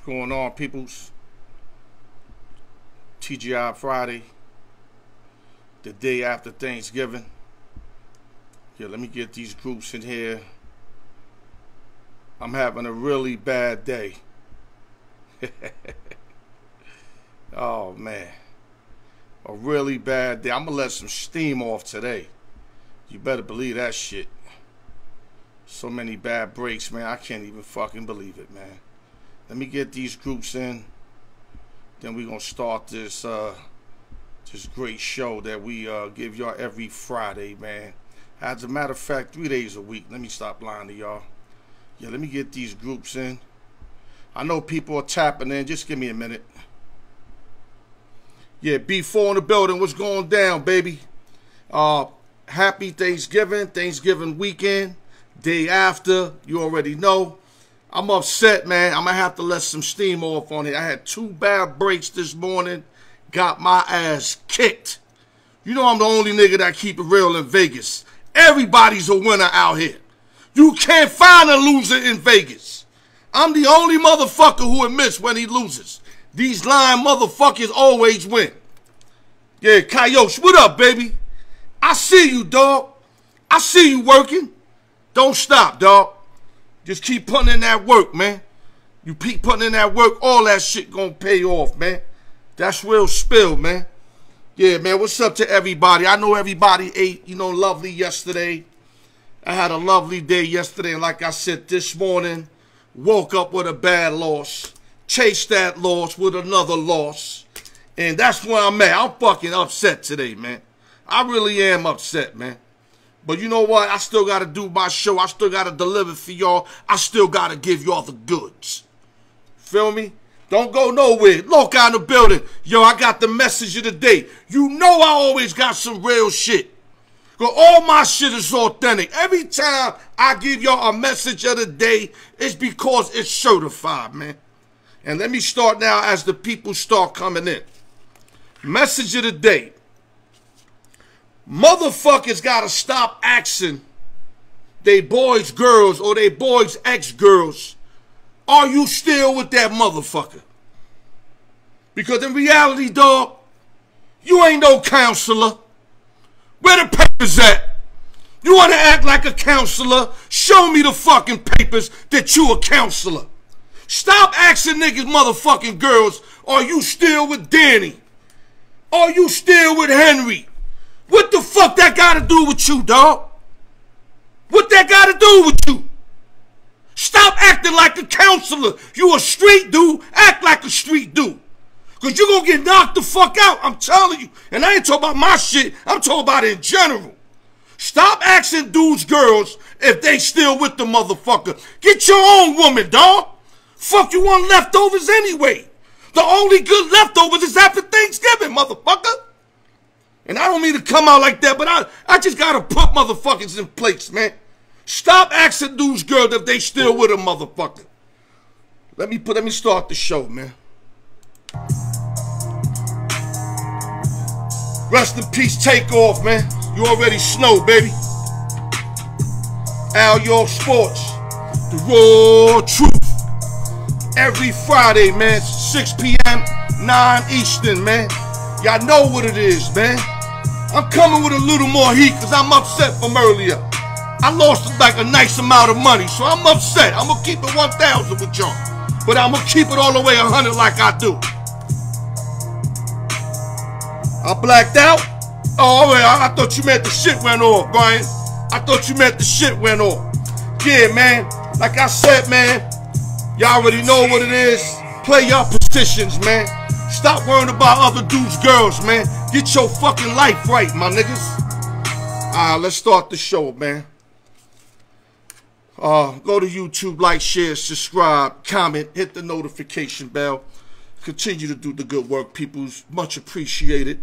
Going on, peoples? TGI Friday, the day after Thanksgiving. Yeah, let me get these groups in here. I'm having a really bad day. Oh man, a really bad day. I'm gonna let some steam off today. You better believe that shit. So many bad breaks, man. I can't even fucking believe it, man. Let me get these groups in. Then we're gonna start this this great show that we give y'all every Friday, man. As a matter of fact, 3 days a week. Let me stop lying to y'all. Yeah, let me get these groups in. I know people are tapping in. Just give me a minute. Yeah, B4 in the building. What's going down, baby? Happy Thanksgiving. Thanksgiving weekend. Day after. You already know. I'm upset, man. I'm going to have to let some steam off on it. I had 2 bad breaks this morning. Got my ass kicked. You know I'm the only nigga that keep it real in Vegas. Everybody's a winner out here. You can't find a loser in Vegas. I'm the only motherfucker who admits when he loses. These lying motherfuckers always win. Yeah, Coyote, what up, baby? I see you, dog. I see you working. Don't stop, dog. Just keep putting in that work, man. You keep putting in that work, all that shit gonna pay off, man. That's real spill, man. Yeah, man, what's up to everybody? I know everybody ate, lovely yesterday. I had a lovely day yesterday, and like I said, this morning, woke up with a bad loss. Chased that loss with another loss. And that's where I'm at. I'm fucking upset today, man. I really am upset, man. But you know what? I still got to do my show. I still got to deliver for y'all. I still got to give y'all the goods. Feel me? Don't go nowhere. Look out in the building. Yo, I got the message of the day. You know I always got some real shit. Because all my shit is authentic. Every time I give y'all a message of the day, it's because it's certified, man. And let me start now as the people start coming in. Message of the day. Motherfuckers gotta stop asking they boys girls or they boys ex-girls, are you still with that motherfucker? Because in reality, dog, you ain't no counselor. Where the papers at? You wanna act like a counselor? Show me the fucking papers that you a counselor. Stop asking niggas motherfucking girls, are you still with Danny? Are you still with Henry? What the fuck that got to do with you, dog? What that got to do with you? Stop acting like a counselor. You a street dude, act like a street dude. Because you're going to get knocked the fuck out, I'm telling you. And I ain't talking about my shit, I'm talking about it in general. Stop asking dudes, girls, if they still with the motherfucker. Get your own woman, dog. Fuck, you want leftovers anyway. The only good leftovers is after Thanksgiving, motherfucker. And I don't mean to come out like that, but I just gotta put motherfuckers in place, man. Stop asking dudes, girls, if they still with a motherfucker. Let me start the show, man. Rest in peace, Takeoff, man. You already know, baby. ALYORK Sports, the raw truth. Every Friday, man, 6 p.m., 9 Eastern, man. Y'all know what it is, man. I'm coming with a little more heat because I'm upset from earlier. I lost like a nice amount of money, so I'm upset. I'm going to keep it 1,000 with y'all. But I'm going to keep it all the way 100 like I do. I blacked out? Oh, I thought you meant the shit went off, Brian. I thought you meant the shit went off. Yeah, man. Like I said, man, y'all already know what it is. Play your positions, man. Stop worrying about other dudes' girls, man. Get your fucking life right, my niggas. Let's start the show, man. Go to YouTube, like, share, subscribe, comment, hit the notification bell. Continue to do the good work, peoples. Much appreciated.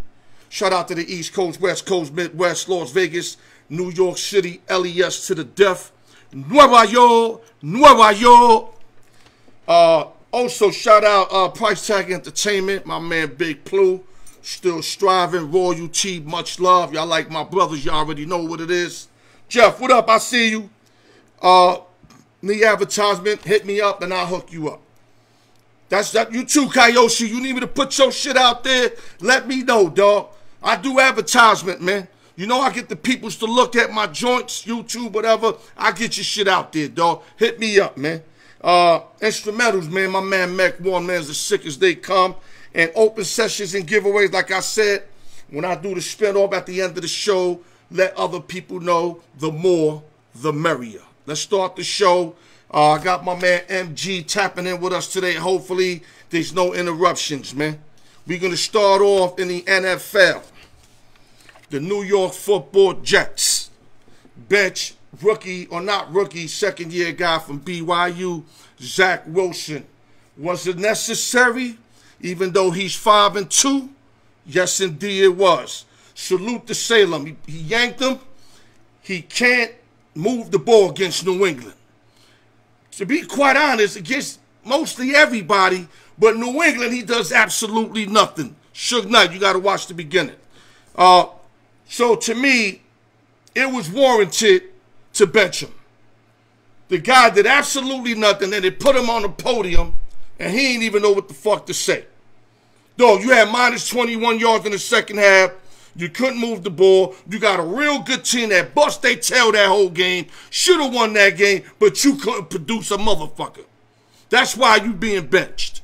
Shout out to the East Coast, West Coast, Midwest, Las Vegas, New York City, LES to the death. Nueva York, Nueva York. Also, shout out Price Tag Entertainment, my man Big Plu. Still striving, royalty, much love. Y'all like my brothers, y'all already know what it is. Jeff, what up? I see you. Need advertisement, hit me up and I'll hook you up. That's that. You too, Kayoshi. You need me to put your shit out there? Let me know, dog. I do advertisement, man. You know I get the peoples to look at my joints, YouTube, whatever. I get your shit out there, dog. Hit me up, man. Instrumentals, man. My man Mac One, man's as sick as they come. And open sessions and giveaways, like I said, when I do the spin-off at the end of the show, let other people know, the more, the merrier. Let's start the show. I got my man MG tapping in with us today. Hopefully, there's no interruptions, man. We're going to start off in the NFL. The New York Football Jets. Bench, rookie, or not rookie, second-year guy from BYU, Zack Wilson. Was it necessary, even though he's 5-2? Yes, indeed it was. Salute to Salem. He yanked him. He can't move the ball against New England. To be quite honest, against mostly everybody, but New England, he does absolutely nothing. Suge Knight, you got to watch the beginning. So to me, it was warranted to bench him. The guy did absolutely nothing, and they put him on the podium, and he ain't even know what the fuck to say. Dog, you had minus 21 yards in the second half. You couldn't move the ball. You got a real good team that bust their tail that whole game. Should have won that game, but you couldn't produce a motherfucker. That's why you being benched.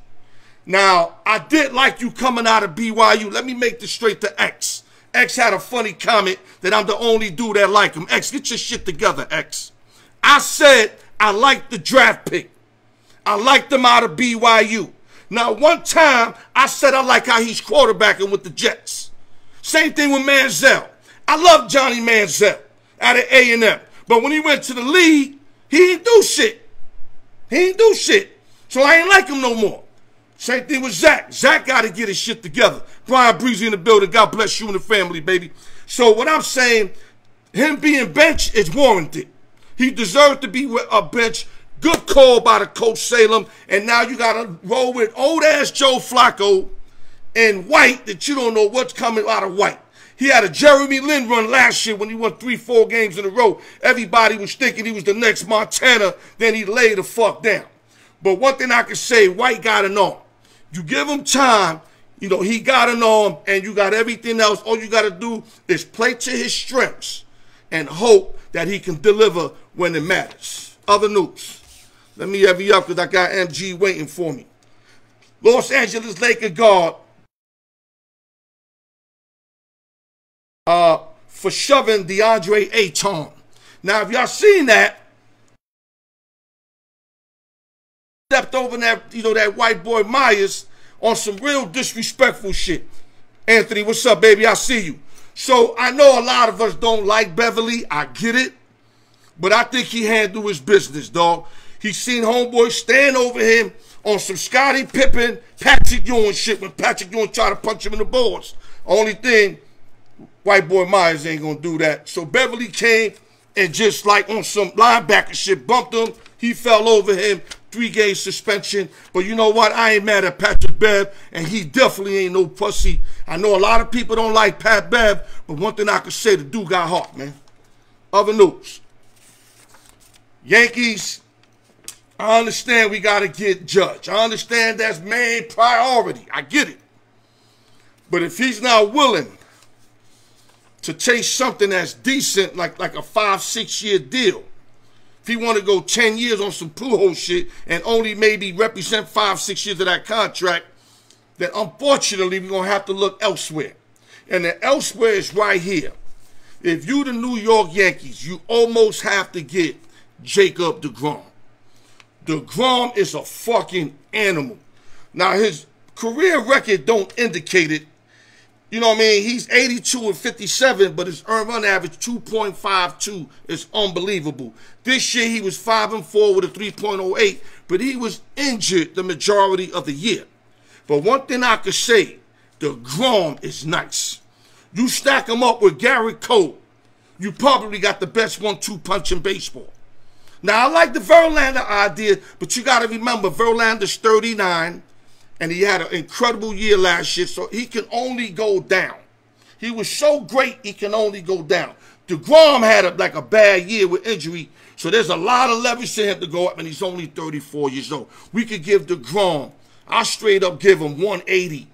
Now, I did like you coming out of BYU. Let me make this straight to X. X had a funny comment that I'm the only dude that like him. X, get your shit together, X. I said I liked the draft pick. I liked him out of BYU. Now, one time, I said I like how he's quarterbacking with the Jets. Same thing with Manziel. I love Johnny Manziel out of A&M. But when he went to the league, he didn't do shit. He didn't do shit. So I ain't like him no more. Same thing with Zack. Zack got to get his shit together. Brian Breezy in the building. God bless you and the family, baby. So what I'm saying, him being benched is warranted. He deserved to be a bench. Good call by the coach Salem. And now you got to roll with old-ass Joe Flacco and White that you don't know what's coming out of White. He had a Jeremy Lin run last year when he won 3-4 games in a row. Everybody was thinking he was the next Montana. Then he laid the fuck down. But one thing I can say, White got an arm. You give him time, you know, he got an arm, and you got everything else. All you got to do is play to his strengths and hope that he can deliver when it matters. Other news. Let me have you up because I got MG waiting for me. Los Angeles Lakers guard for shoving DeAndre Ayton. Now, if y'all seen that, stepped over that, you know, that white boy Myers on some real disrespectful shit. Anthony, what's up, baby? I see you. So I know a lot of us don't like Beverly. I get it. But I think he handled his business, dog. He seen homeboy stand over him on some Scottie Pippen, Patrick Ewing shit when Patrick Ewing tried to punch him in the balls. Only thing, white boy Myers ain't gonna do that. So Beverly came and just like on some linebacker shit, bumped him. He fell over him, 3-game suspension. But you know what? I ain't mad at Patrick Bev, and he definitely ain't no pussy. I know a lot of people don't like Pat Bev, but one thing I can say, the dude got heart, man. Other news. Yankees, I understand we got to get Judge. I understand that's main priority. I get it. But if he's not willing to chase something that's decent, like a 5-6 year deal, if he want to go 10 years on some Pujols shit and only maybe represent 5-6 years of that contract, then unfortunately we're going to have to look elsewhere. And the elsewhere is right here. If you the New York Yankees, you almost have to get Jacob Degrom. Degrom is a fucking animal. Now, his career record don't indicate it. You know what I mean? He's 82 and 57, but his earned run average 2.52 is unbelievable. This year, he was 5-4 with a 3.08, but he was injured the majority of the year. But one thing I could say, Degrom is nice. You stack him up with Garrett Cole, you probably got the best 1-2 punch in baseball. Now, I like the Verlander idea, but you got to remember, Verlander's 39, and he had an incredible year last year, so he can only go down. He was so great, he can only go down. Degrom had a bad year with injury, so there's a lot of leverage to him to go up, and he's only 34 years old. We could give Degrom I straight up give him 180,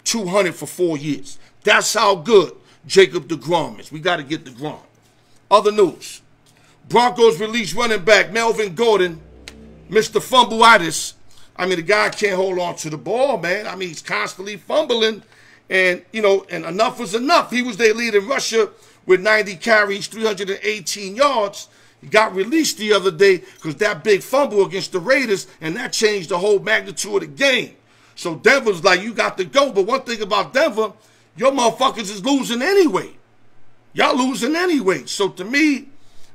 200 for 4 years. That's how good Jacob Degrom is. We got to get Degrom. Other news. Broncos release running back Melvin Gordon, Mr. Fumbleitis. I mean, the guy can't hold on to the ball, man. I mean, he's constantly fumbling. And, you know, and enough was enough. He was their lead in Russia with 90 carries, 318 yards. He got released the other day because that big fumble against the Raiders, and that changed the whole magnitude of the game. So Denver's like, you got to go. But one thing about Denver, your motherfuckers is losing anyway. Y'all losing anyway. So to me,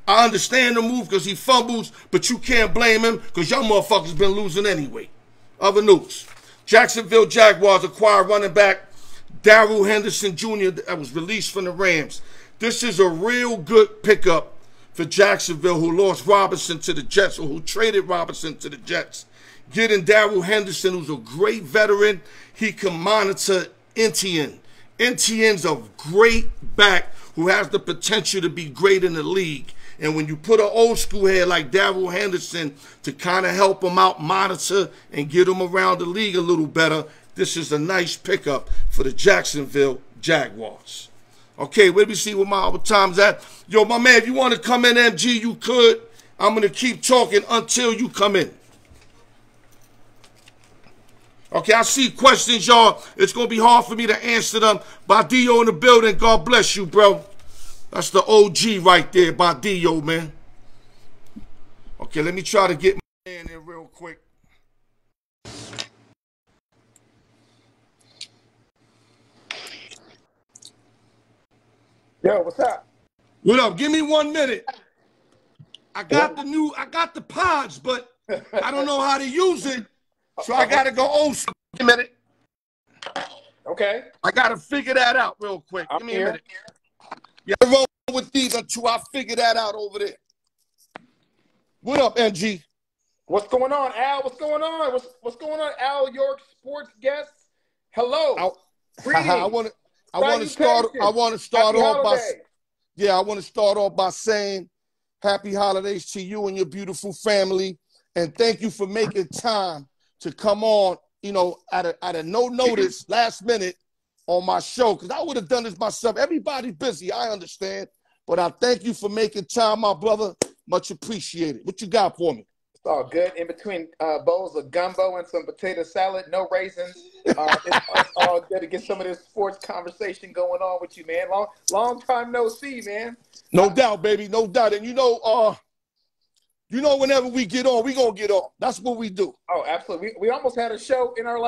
I understand the move because he fumbles, but you can't blame him because y'all motherfuckers been losing anyway. Other news. Jacksonville Jaguars acquire running back Darrell Henderson Jr. that was released from the Rams. This is a real good pickup for Jacksonville, who lost Robinson to the Jets, or who traded Robinson to the Jets. Getting Darrell Henderson, who's a great veteran. He can monitor Etienne. Etienne's a great back who has the potential to be great in the league. And when you put an old school head like Darrell Henderson to kind of help him out, monitor, and get him around the league a little better, this is a nice pickup for the Jacksonville Jaguars. Okay, let me see where my overtime's at. Yo, my man, if you want to come in, MG, you could. I'm going to keep talking until you come in. Okay, I see questions, y'all. It's going to be hard for me to answer them. Badio in the building. God bless you, bro. That's the OG right there, Badio, man. Okay, let me try to get my man in real quick. Yo, what's up? What up? Give me 1 minute. I got the pods, but I don't know how to use it. So I got to go old school. Give me a minute. Okay. I got to figure that out real quick. Give me a minute. Yeah, roll with these until I figure that out over there. What up, NG? What's going on, Al? What's going on? What's going on, ALYORK sports guests? Hello. I want to start off by saying happy holidays to you and your beautiful family, and thank you for making time to come on, you know, at a no notice last minute on my show, because I would have done this myself. Everybody's busy, I understand, but I thank you for making time, my brother. Much appreciated. What you got for me? It's all good. In between bowls of gumbo and some potato salad, no raisins. It's all good to get some of this sports conversation going on with you, man. Long time no see, man. No doubt, baby, no doubt. And you know, whenever we get on, we gonna get on. That's what we do. Oh, absolutely. We almost had a show in our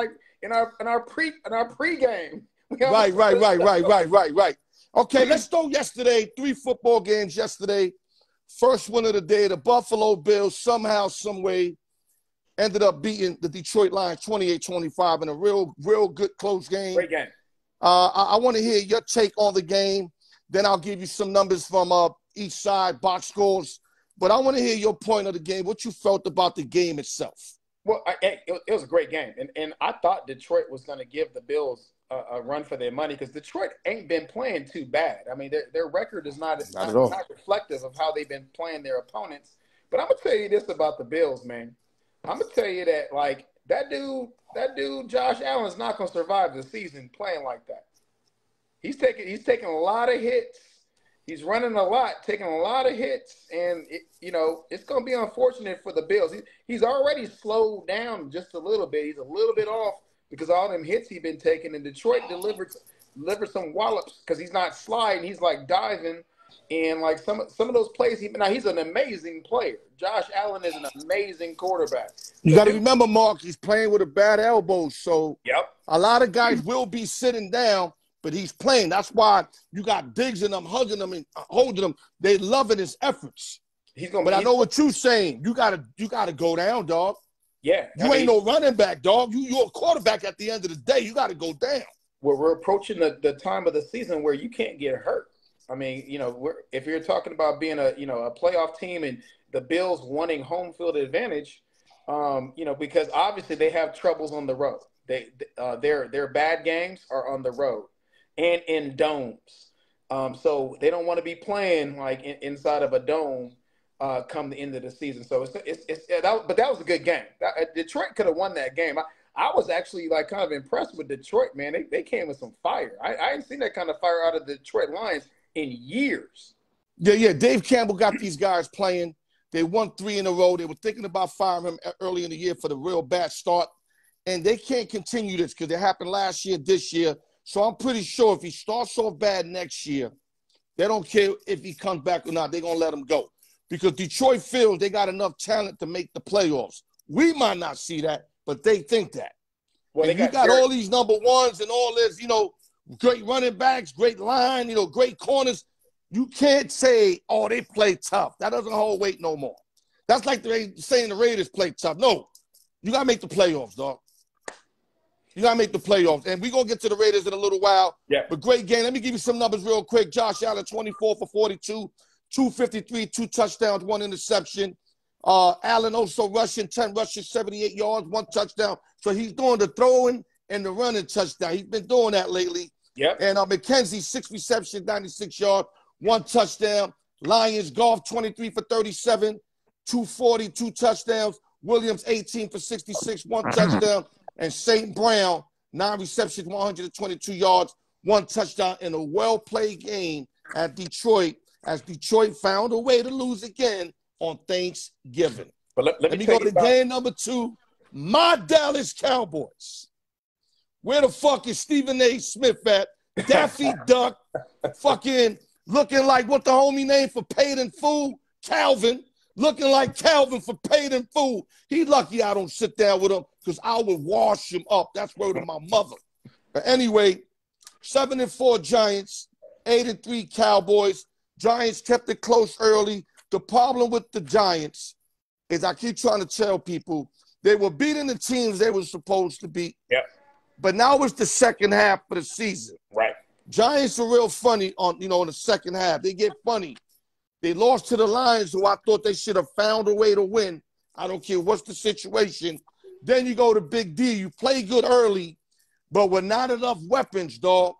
pregame. Right. Okay, let's go yesterday. 3 football games yesterday. First one of the day, the Buffalo Bills somehow, some way ended up beating the Detroit Lions 28-25 in a real good close game. Great game. I want to hear your take on the game. Then I'll give you some numbers from each side, box scores. But I want to hear your point of the game, what you felt about the game itself. Well, it was a great game. And I thought Detroit was going to give the Bills a run for their money, because Detroit ain't been playing too bad. I mean, their record is not reflective of how they've been playing their opponents. But I'm gonna tell you this about the Bills, man. I'm gonna tell you that, like, that dude Josh Allen's not gonna survive the season playing like that. He's taking a lot of hits. He's running a lot, taking a lot of hits, and it's gonna be unfortunate for the Bills. He's already slowed down just a little bit. He's a little bit off because all them hits he's been taking, and Detroit delivered some wallops because he's not sliding, he's like diving, and like some of those plays. He's an amazing player. Josh Allen is an amazing quarterback. You got to remember, Mark, he's playing with a bad elbow, so yep. A lot of guys will be sitting down, but he's playing. That's why you got Diggs and them hugging him and holding him. They loving his efforts. I know what you're saying. You gotta go down, dog. Yeah, you ain't no running back, dog. You're a quarterback at the end of the day. You got to go down. We're approaching the time of the season where you can't get hurt. I mean, if you're talking about being a playoff team and the Bills wanting home field advantage, because obviously they have troubles on the road. Their bad games are on the road and in domes. So they don't want to be playing like inside of a dome come the end of the season. So but that was a good game. Detroit could have won that game. I was actually like kind of impressed with Detroit, man. They came with some fire. I ain't seen that kind of fire out of the Detroit Lions in years. Yeah. Dave Campbell got these guys playing. They won 3 in a row. They were thinking about firing him early in the year for the real bad start. And they can't continue this because it happened last year, this year. So I'm pretty sure if he starts off bad next year, they don't care if he comes back or not. They're going to let him go. Because Detroit feels they got enough talent to make the playoffs. We might not see that, but they think that. Well, and you got all these number ones and all this, great running backs, great line, great corners. You can't say, oh, they play tough. That doesn't hold weight no more. That's like saying the Raiders play tough. No, you got to make the playoffs, dog. You got to make the playoffs. And we're going to get to the Raiders in a little while. Yeah. But great game. Let me give you some numbers real quick. Josh Allen, 24 for 42, 253, 2 touchdowns, 1 interception. Allen also rushing, 10 rushes, 78 yards, 1 touchdown. So he's doing the throwing and the running touchdown. He's been doing that lately. Yep. And McKenzie, 6 receptions, 96 yards, 1 touchdown. Lions, Goff, 23 for 37, 240, 2 touchdowns. Williams, 18 for 66, 1 touchdown. And St. Brown, 9 receptions, 122 yards, 1 touchdown in a well-played game at Detroit, as Detroit found a way to lose again on Thanksgiving. But let me go to game number 2, my Dallas Cowboys. Where the fuck is Stephen A. Smith at? Daffy Duck, fucking looking like what the homie name for paid in full? Calvin. Looking like Calvin for paid in full. He lucky I don't sit down with him because I would wash him up. That's word of my mother. But anyway, 7-4 Giants, 8-3 Cowboys. Giants kept it close early. The problem with the Giants is I keep trying to tell people they were beating the teams they were supposed to beat. Yep. But now it's the second half of the season. Right. Giants are real funny in the second half. They get funny. They lost to the Lions, who I thought they should have found a way to win. I don't care what's the situation. Then you go to Big D. You play good early, but with not enough weapons, dog,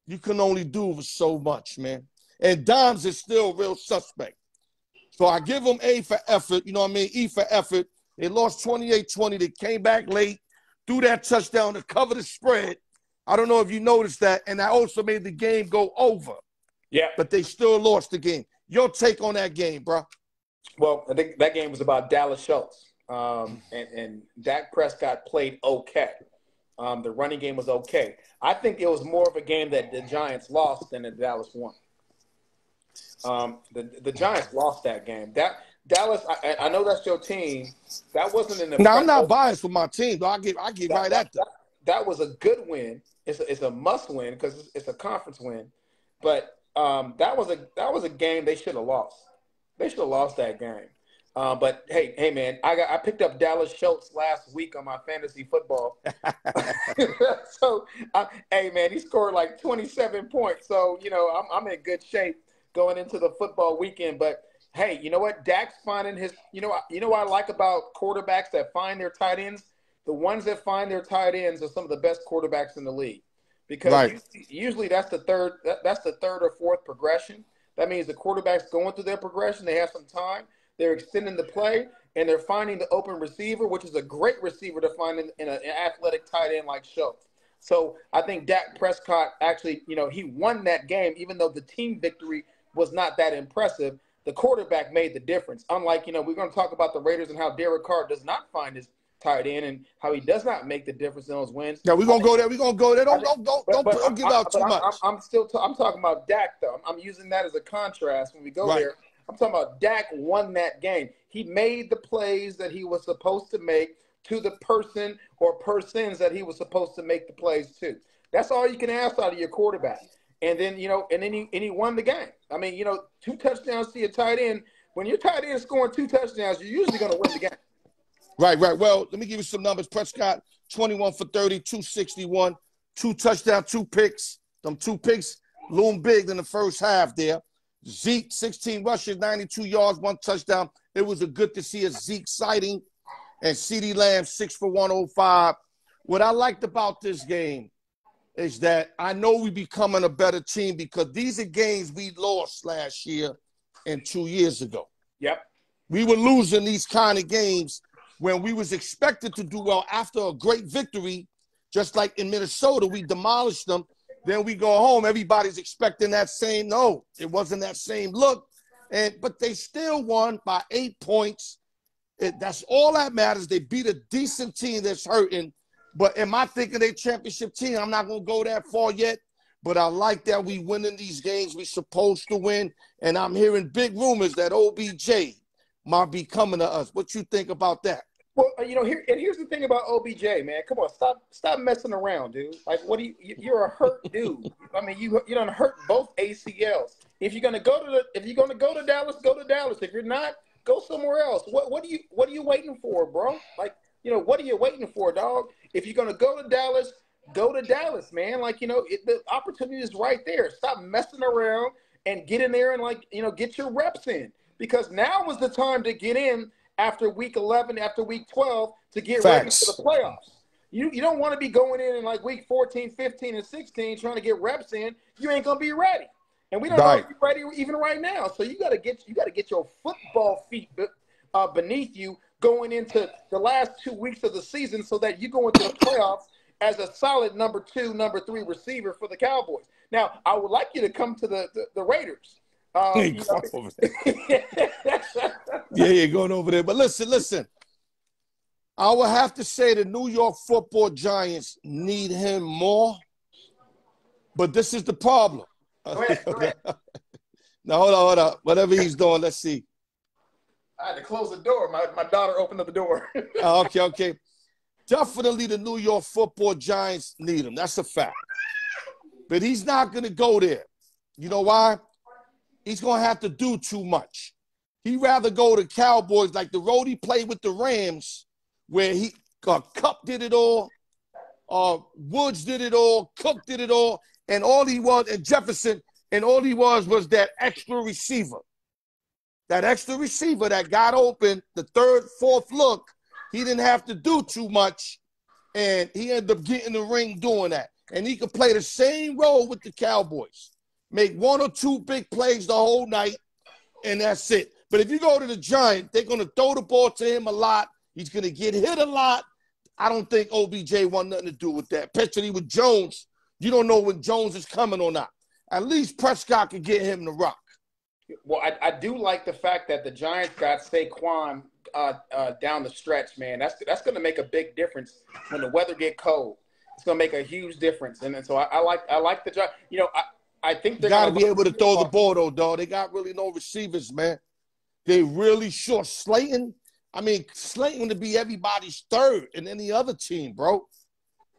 you can only do so much, man. And Doms is still real suspect. So I give them A for effort, E for effort. They lost 28-20. They came back late, threw that touchdown to cover the spread. I don't know if you noticed that. And that also made the game go over. Yeah. But they still lost the game. Your take on that game, bro? Well, I think that game was about Dallas Schultz. And Dak Prescott played okay. The running game was okay. I think it was more of a game that the Giants lost than that Dallas won. The Giants lost that game. Dallas, I know that's your team. That wasn't in the. No, I'm not biased for my team, though. I give right at that. That was a good win. It's a must win because it's a conference win. But that was a game they should have lost. They should have lost that game. But hey, man, I picked up Dallas Schultz last week on my fantasy football. So, hey, man, he scored like 27 points. So I'm in good shape going into the football weekend. But hey, you know what? Dak's finding his. You know what I like about quarterbacks that find their tight ends. The ones that find their tight ends are some of the best quarterbacks in the league. Because usually that's the third or fourth progression. That means the quarterback's going through their progression. They have some time. They're extending the play, and they're finding the open receiver, which is a great receiver to find in an athletic tight end like Schultz. So I think Dak Prescott actually, he won that game, even though the team victory was not that impressive. The quarterback made the difference. Unlike, we're going to talk about the Raiders and how Derek Carr does not find his tight end and how he does not make the difference in those wins. Yeah, we're gonna go there. We're gonna go there. Don't give out too much. I'm talking about Dak though. I'm using that as a contrast when we go there. I'm talking about Dak won that game. He made the plays that he was supposed to make to the person or persons that he was supposed to make the plays to. That's all you can ask out of your quarterback. And then he won the game. I mean, 2 touchdowns to your tight end. When your tight end is scoring 2 touchdowns, you're usually gonna win the game. Right. Well, let me give you some numbers. Prescott, 21 for 30, 261, 2 touchdowns, 2 picks. Them 2 picks loom big in the first half there. Zeke, 16 rushes, 92 yards, 1 touchdown. It was good to see a Zeke sighting. And CeeDee Lamb, 6 for 105. What I liked about this game is that I know we're becoming a better team because these are games we lost last year and 2 years ago. Yep. We were losing these kind of games when we was expected to do well after a great victory, just like in Minnesota, we demolished them. Then we go home. Everybody's expecting that same. No, it wasn't that same look. But they still won by 8 points. That's all that matters. They beat a decent team that's hurting. But am I thinking they championship team? I'm not going to go that far yet. But I like that we winning these games we supposed to win. And I'm hearing big rumors that OBJ might be coming to us. What you think about that? Well, here's the thing about OBJ, man. Come on, stop messing around, dude. Like, you're a hurt dude. I mean, you done hurt both ACLs. If you're gonna go to Dallas, go to Dallas. If you're not, go somewhere else. What are you waiting for, bro? Like, what are you waiting for, dog? If you're gonna go to Dallas, go to Dallas, man. Like, the opportunity is right there. Stop messing around and get in there and get your reps in, because now was the time to get in. After week 11, after week 12, to get ready for the playoffs. You don't want to be going in like week 14, 15, and 16 trying to get reps in. You ain't going to be ready. And we don't know if you're ready even right now. So you got to get your football feet beneath you going into the last 2 weeks of the season, so that you go into the playoffs as a solid number 2, number 3 receiver for the Cowboys. Now, I would like you to come to the Raiders. Yeah, going over there. But listen. I would have to say the New York Football Giants need him more. But this is the problem. Go ahead. Now, hold on. Whatever he's doing, let's see. I had to close the door. My daughter opened up the door. Okay. Definitely the New York Football Giants need him. That's a fact. But he's not going to go there. You know why? He's going to have to do too much. He'd rather go to Cowboys like the road he played with the Rams, where Kupp did it all, Woods did it all, Cook did it all, and Jefferson, and all he was that extra receiver. That extra receiver that got open, the third, fourth look, he didn't have to do too much, and he ended up getting the ring doing that. And he could play the same role with the Cowboys. Make 1 or 2 big plays the whole night, and that's it. But if you go to the Giants, they're going to throw the ball to him a lot. He's going to get hit a lot. I don't think OBJ want nothing to do with that. Especially with Jones. You don't know when Jones is coming or not. At least Prescott could get him to rock. Well, I do like the fact that the Giants got Saquon down the stretch, man. That's going to make a big difference when the weather get cold. It's going to make a huge difference. And so I like the Giants. I think they're got to be able to throw the ball, though, dog. They got really no receivers, man. They really short. Slayton to be everybody's third in any other team, bro.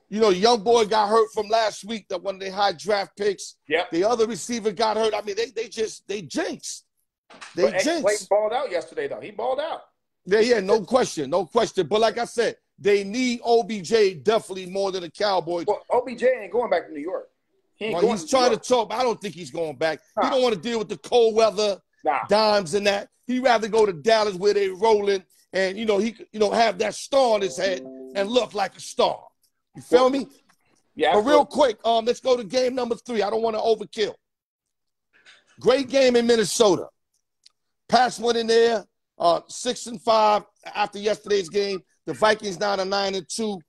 Young boy got hurt from last week, that one of their high draft picks. Yep. The other receiver got hurt. I mean, they jinxed. They jinxed. Blake balled out yesterday, though. He balled out. Yeah, no question. But like I said, they need OBJ definitely more than the Cowboys. Well, OBJ ain't going back to New York. He's trying to talk, but I don't think he's going back. He don't want to deal with the cold weather, dimes and that. He'd rather go to Dallas where they're rolling and, he have that star on his head and look like a star. You feel me? Yeah. But real quick, let's go to game number 3. I don't want to overkill. Great game in Minnesota. Pats went in there 6-5 after yesterday's game. The Vikings down to 9-2.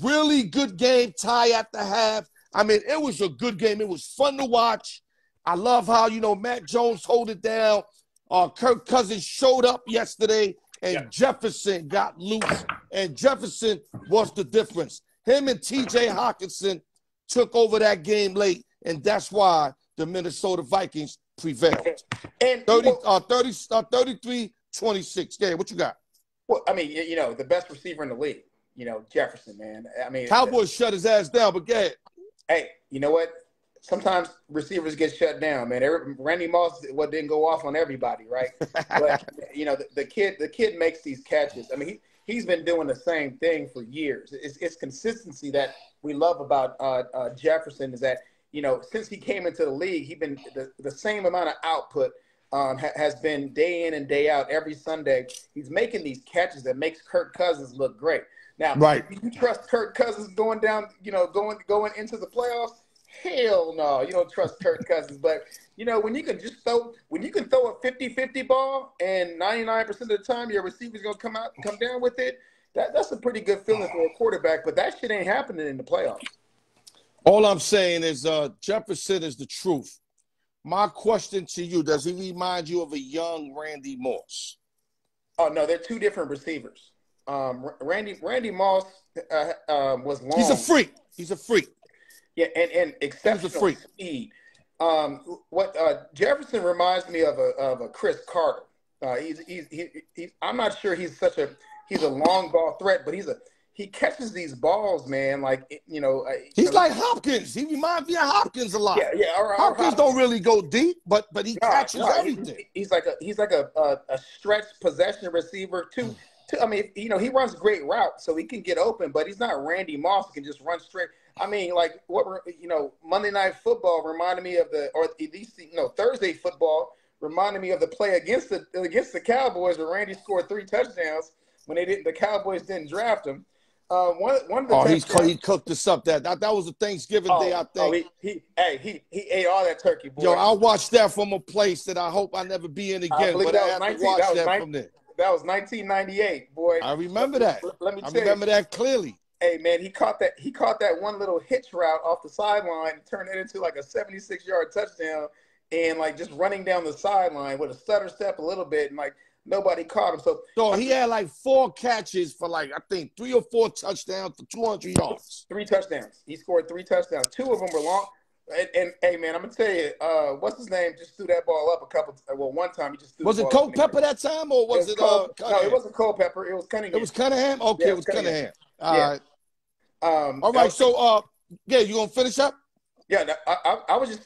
Really good game, tie at the half. I mean, it was a good game. It was fun to watch. I love how, Matt Jones hold it down. Kirk Cousins showed up yesterday, and Jefferson got loose, and Jefferson was the difference. Him and T.J. Hawkinson took over that game late, and that's why the Minnesota Vikings prevailed. And 33-26. Yeah, what you got? Well, I mean, the best receiver in the league, Jefferson, man. I mean, Cowboys shut his ass down, but go ahead. Hey, you know what? Sometimes receivers get shut down, man. Randy Moss didn't go off on everybody, right? But the kid makes these catches. I mean, he's been doing the same thing for years. It's consistency that we love about Jefferson. Is that since he came into the league, he's been the same amount of output has been day in and day out every Sunday. He's making these catches that makes Kirk Cousins look great. Now, right. Do you trust Kirk Cousins going down, going into the playoffs? Hell no, you don't trust Kirk Cousins. But when you can throw a 50-50 ball and 99% of the time your receiver's gonna come down with it, that's a pretty good feeling for a quarterback. But that shit ain't happening in the playoffs. All I'm saying is Jefferson is the truth. My question to you, does he remind you of a young Randy Moss? Oh, no, they're two different receivers. Randy Moss was long. He's a freak. Yeah, and exceptional speed. Jefferson reminds me of a Chris Carter. I'm not sure he's a long ball threat, but he catches these balls, man. He's like Hopkins. He reminds me of Hopkins a lot. Yeah. Hopkins don't really go deep, but he catches everything. He's like a stretch possession receiver too. I mean, he runs great routes, so he can get open, but he's not Randy Moss who can just run straight. I mean, Monday Night Football reminded me of Thursday football reminded me of the play against the Cowboys where Randy scored 3 touchdowns when the Cowboys didn't draft him. One of the he cooked us up. That was a Thanksgiving day, I think. He ate all that turkey, boy. Yo, I watched that from a place that I hope I never be in again. But I have to watch that from there. That was 1998, boy. I remember that. Let me tell you. I remember that clearly. Hey, man, he caught that one little hitch route off the sideline and turned it into like a 76-yard touchdown and just running down the sideline with a stutter step a little bit and nobody caught him. So he had 4 catches for I think 3 or 4 touchdowns for 200 yards. 3 touchdowns. He scored 3 touchdowns. 2 of them were long. And hey, man, I'm gonna tell you, what's his name? Just threw that ball up one time he just threw. Was it Culpepper that time, or was it? No, it wasn't Culpepper. It was Cunningham. It was Cunningham. Okay, it was Cunningham. All right. All right. You gonna finish up? Yeah, I was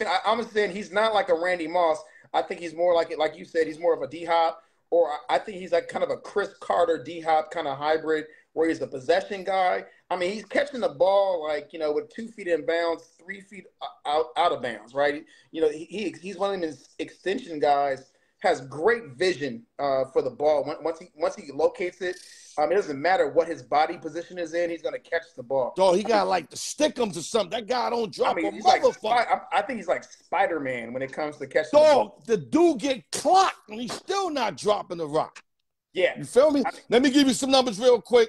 saying he's not like a Randy Moss. I think he's more like you said. He's more of a D-Hop, or I think he's kind of a Chris Carter D-Hop kind of hybrid, where he's a possession guy. I mean, he's catching the ball with 2 feet in bounds, 3 feet out of bounds, right? He's one of them extension guys. Has great vision for the ball. Once he locates it, it doesn't matter what his body position is in. He's going to catch the ball. Oh, he got to stick him to something. That guy don't drop a motherfucker. I think he's like Spider-Man when it comes to catching the ball. The dude get clocked and he's still not dropping the rock. Yeah. You feel me? Let me give you some numbers real quick.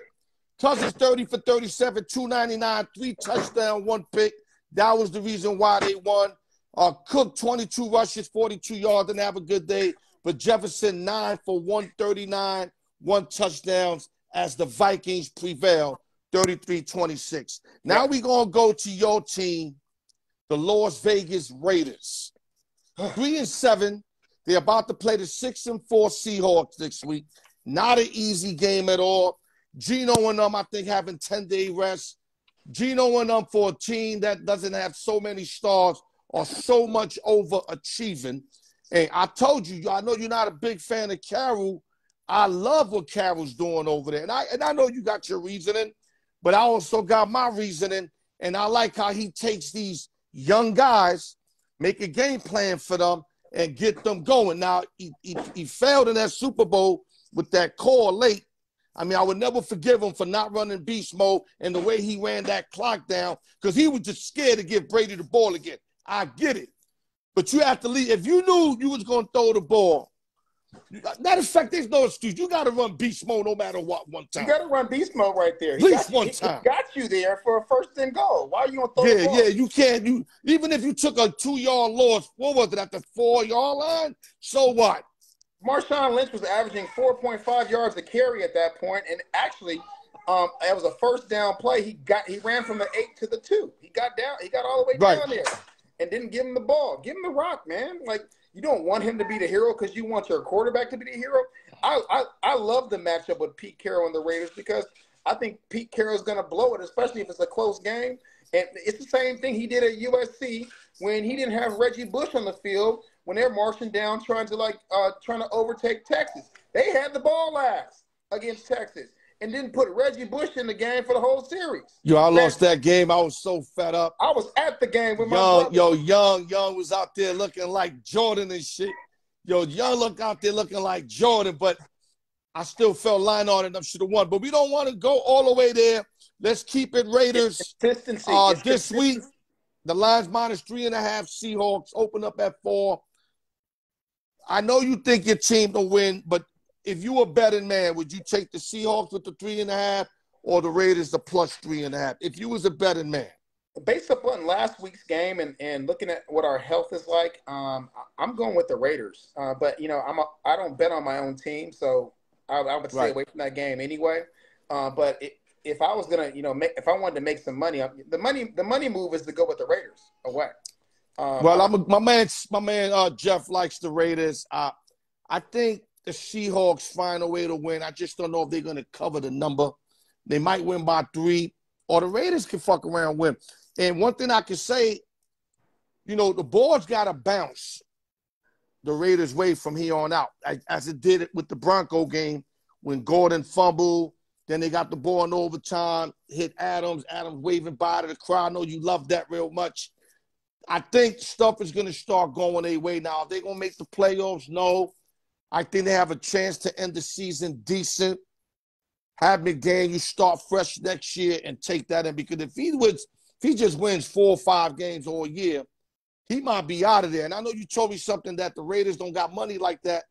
Cousins 30 for 37, 299, 3 touchdowns, 1 pick. That was the reason why they won. Cook 22 rushes, 42 yards, didn't have a good day. But Jefferson 9 for 139, 1 touchdowns as the Vikings prevail, 33-26. Now we're going to go to your team, the Las Vegas Raiders. 3-7. They're about to play the 6-4 Seahawks this week. Not an easy game at all. Geno and them, I think, having 10-day rest. Geno and them, for a team that doesn't have so many stars or so much overachieving. And I told you, I know you're not a big fan of Carroll. I love what Carroll's doing over there. And I know you got your reasoning, but I also got my reasoning. And I like how he takes these young guys, make a game plan for them, and get them going. Now, he failed in that Super Bowl with that call late. I mean, I would never forgive him for not running beast mode and the way he ran that clock down, because he was just scared to give Brady the ball again. I get it. But you have to leave. If you knew you was going to throw the ball, matter of fact, there's no excuse. You got to run beast mode no matter what one time. You got to run beast mode right there. At least one time. He got you there for a first and goal. Why are you going to throw the ball? Yeah, you can't. Even if you took a 2-yard loss, what was it, at the 4-yard line? So what? Marshawn Lynch was averaging 4.5 yards a carry at that point, and actually, it was a first down play. He ran from the 8 to the 2. He got all the way down there, and didn't give him the ball. Give him the rock, man. You don't want him to be the hero because you want your quarterback to be the hero. I love the matchup with Pete Carroll and the Raiders because I think Pete Carroll's going to blow it, especially if it's a close game. And it's the same thing he did at USC when he didn't have Reggie Bush on the field when they're marching down trying to overtake Texas. They had the ball last against Texas and didn't put Reggie Bush in the game for the whole series. I lost that game. I was so fed up. I was at the game with my brother. Young was out there looking like Jordan and shit. Young looked out there looking like Jordan, but I still felt Lionel and them should have won. But we don't want to go all the way there. Let's keep it Raiders. Consistency. This week, The line's -3.5. Seahawks open up at 4. I know you think your team will win, but if you were a betting man, would you take the Seahawks with the 3.5 or the Raiders the +3.5? If you was a betting man. Based upon last week's game and looking at what our health is like, I'm going with the Raiders. But I don't bet on my own team, so I would stay away from that game anyway. But if I was gonna, if I wanted to make some money, the money move is to go with the Raiders away. My man Jeff likes the Raiders. I think the Seahawks find a way to win. I just don't know if they're gonna cover the number. They might win by 3, or the Raiders can fuck around and win. And one thing I can say, the board's got to bounce the Raiders' way from here on out, as it did it with the Bronco game when Gordon fumbled. Then they got the ball in overtime, hit Adams. Adams waving bye to the crowd. I know you love that real much. I think stuff is going to start going their way now. Are they going to make the playoffs? No. I think they have a chance to end the season decent. Have McDaniel start fresh next year and take that in, because if he just wins 4 or 5 games all year, he might be out of there. And I know you told me something that the Raiders don't got money like that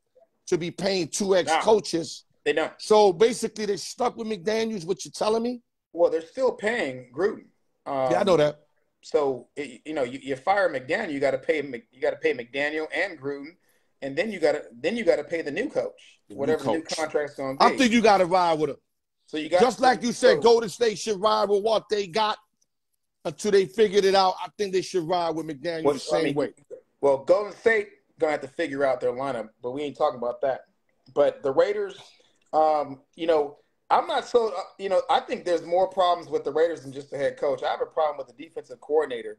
to be paying 2 ex-coaches. They don't. So basically, they're stuck with McDaniels. What you're telling me? Well, they're still paying Gruden. Yeah, I know that. So you fire McDaniel, you got to pay McDaniel and Gruden, and then you got to pay the new coach, whatever the new contract's going to be. I think you got to ride with him. So you got, just like you said, Golden State should ride with what they got until they figured it out. I think they should ride with McDaniel the same way. Well, Golden State going to have to figure out their lineup, but we ain't talking about that. But the Raiders, I'm not so, I think there's more problems with the Raiders than just the head coach. I have a problem with the defensive coordinator.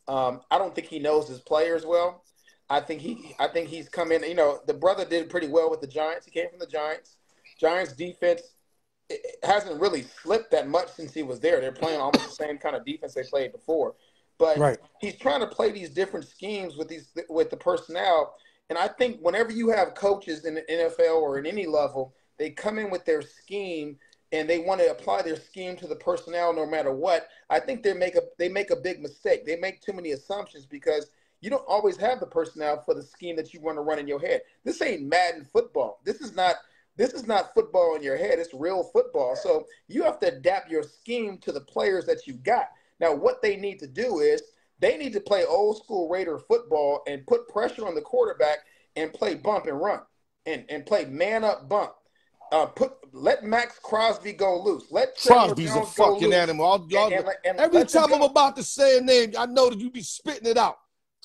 I don't think he knows his players well. I think he's come in, the brother did pretty well with the Giants. He came from the Giants. Giants defense, it hasn't really slipped that much since he was there. They're playing almost the same kind of defense they played before. But he's trying to play these different schemes with the personnel. And I think whenever you have coaches in the NFL or in any level, they come in with their scheme and they want to apply their scheme to the personnel no matter what. I think they make a big mistake. They make too many assumptions because you don't always have the personnel for the scheme that you want to run in your head. This ain't Madden football. This is not football in your head. It's real football. So you have to adapt your scheme to the players that you got. Now, what they need to do is they need to play old school Raider football and put pressure on the quarterback and play bump and run and play man up bump. Let Max Crosby go loose. Let Crosby's a fucking animal. Every time I'm about to say a name, I know that you be spitting it out.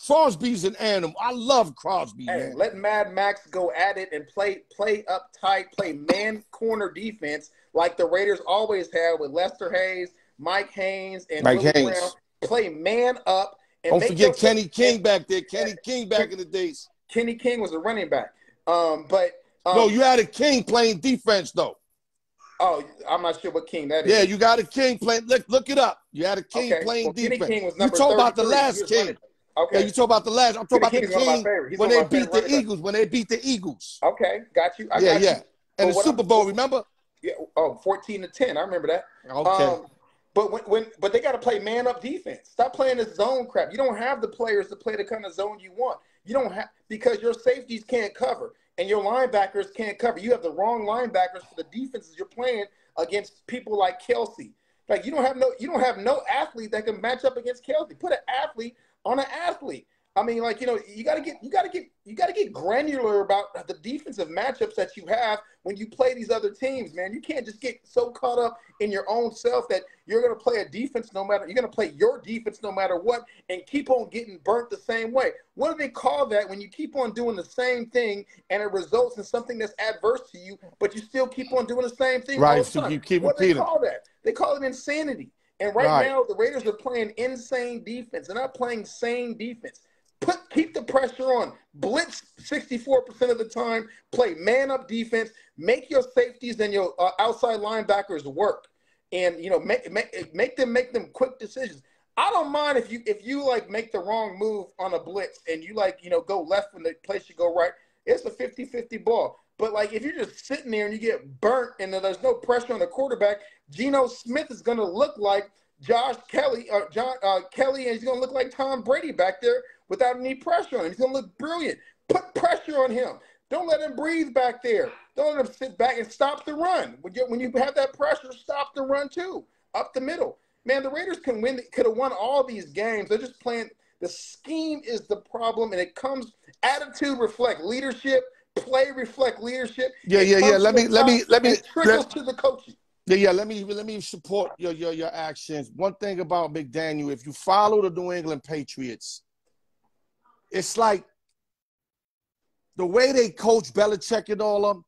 Crosby's an animal. I love Crosby. Hey, let Mad Max go at it and play up tight, play man corner defense like the Raiders always have with Lester Hayes, Mike Haynes, and Willie Brown. Play man up. And don't forget Kenny King back there. Kenny King back in the days. Kenny King was a running back. No, you had a King playing defense, though. Oh, I'm not sure what King that is. Yeah, you got a King playing. Look it up. You had a King playing defense. Kenny King was you talk about the last King. Okay. Yeah, you talk about the last. I'm talking about the King when they beat the Eagles. When they beat the Eagles. Okay, got you. Yeah. And the Super Bowl, remember? Yeah. Oh, 14-10. I remember that. Okay. But they got to play man up defense. Stop playing this zone crap. You don't have the players to play the kind of zone you want. You don't have, because your safeties can't cover and your linebackers can't cover. You have the wrong linebackers for the defenses you're playing against people like Kelsey. Like you don't have no athlete that can match up against Kelsey. Put an athlete on an athlete. I mean, you gotta get granular about the defensive matchups that you have when you play these other teams, man. You can't just get so caught up in your own self that you're gonna play a defense you're gonna play your defense no matter what and keep on getting burnt the same way. What do they call that when you keep on doing the same thing and it results in something that's adverse to you, but you still keep on doing the same thing? Right, so you keep repeating. What do they call that? They call it insanity. And right now, the Raiders are playing insane defense. They're not playing sane defense. Keep the pressure on. Blitz 64% of the time. Play man-up defense. Make your safeties and your outside linebackers work. And, make them quick decisions. I don't mind if you make the wrong move on a blitz and you go left when the play should go right. It's a 50-50 ball. But, if you're just sitting there and you get burnt and there's no pressure on the quarterback, Geno Smith is going to look like Josh Kelly, John Kelly, and he's going to look like Tom Brady back there without any pressure on him. He's going to look brilliant. Put pressure on him. Don't let him breathe back there. Don't let him sit back and stop the run. When you have that pressure, stop the run too, up the middle. Man, the Raiders could have won all these games. They're just playing. The scheme is the problem, and it comes. Attitude reflect leadership. Play reflect leadership. Yeah. Let me trickles to the coaching. Yeah. Let me support your actions. One thing about McDaniel, if you follow the New England Patriots, it's like the way they coach Belichick and all of them,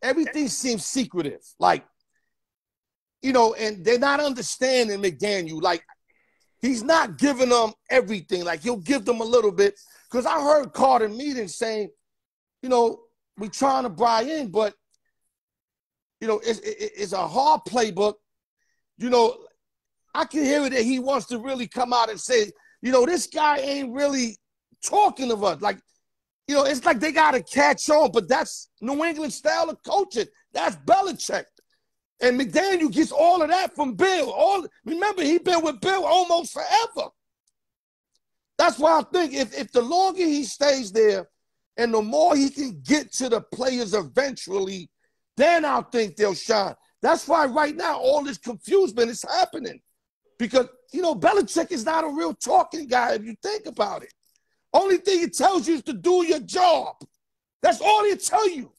everything seems secretive. Like, and they're not understanding McDaniel. Like, he's not giving them everything. Like, he'll give them a little bit. Because I heard Carter Meeting saying, we're trying to buy in, but, it's a hard playbook. I can hear it that he wants to really come out and say, this guy ain't really talking to us. Like, it's like they got to catch on, but that's New England style of coaching. That's Belichick. And McDaniel gets all of that from Bill. Remember, he's been with Bill almost forever. That's why I think if the longer he stays there and the more he can get to the players eventually, then I think they'll shine. That's why right now all this confusion is happening. Because, Belichick is not a real talking guy if you think about it. Only thing it tells you is to do your job. That's all he tell you.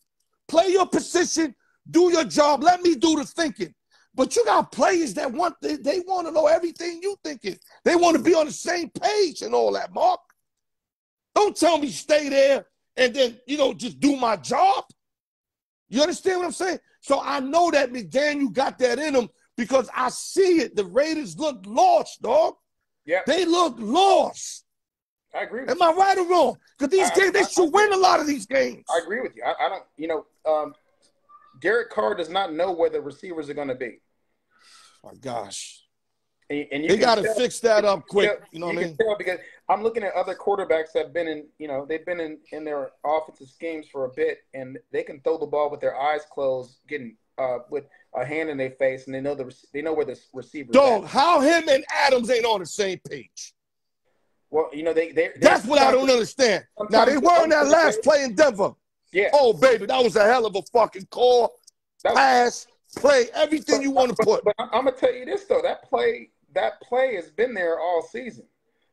Play your position, do your job. Let me do the thinking. But you got players that they want to know everything you thinking. They want to be on the same page and all that, Mark. Don't tell me stay there and then, just do my job. You understand what I'm saying? So I know that McDaniel got that in him because I see it. The Raiders look lost, dog. Yeah. They look lost. I agree with Am I right or wrong? Because these games, they should win a lot of these games. I agree with you. I don't, Derek Carr does not know where the receivers are going to be. Oh, my gosh. And they got to fix that up quick. You know what I mean? Tell because I'm looking at other quarterbacks that have been in, they've been in their offensive schemes for a bit, and they can throw the ball with their eyes closed, getting with a hand in their face, and they know where the receiver is. Dog, how him and Adams ain't on the same page? Well, that's what I don't understand. Now, they were in that last play in Denver. Yeah. Oh, baby, that was a hell of a fucking call, pass, play, everything you want to put. But I'm going to tell you this, though. That play has been there all season.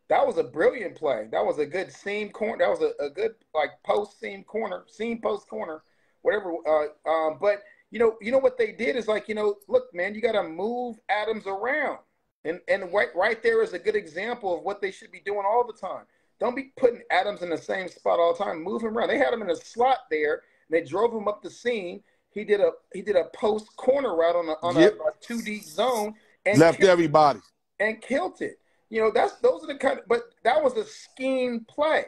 That was a brilliant play. That was a good seam corner. That was a good, post seam corner, post corner, whatever. But, what they did is look, man, you got to move Adams around. And right there is a good example of what they should be doing all the time. Don't be putting Adams in the same spot all the time. Move him around. They had him in a slot there, and they drove him up the seam. He did a post corner route on a 2-deep zone and left everybody and killed it. Those are the kind of, but that was a scheme play.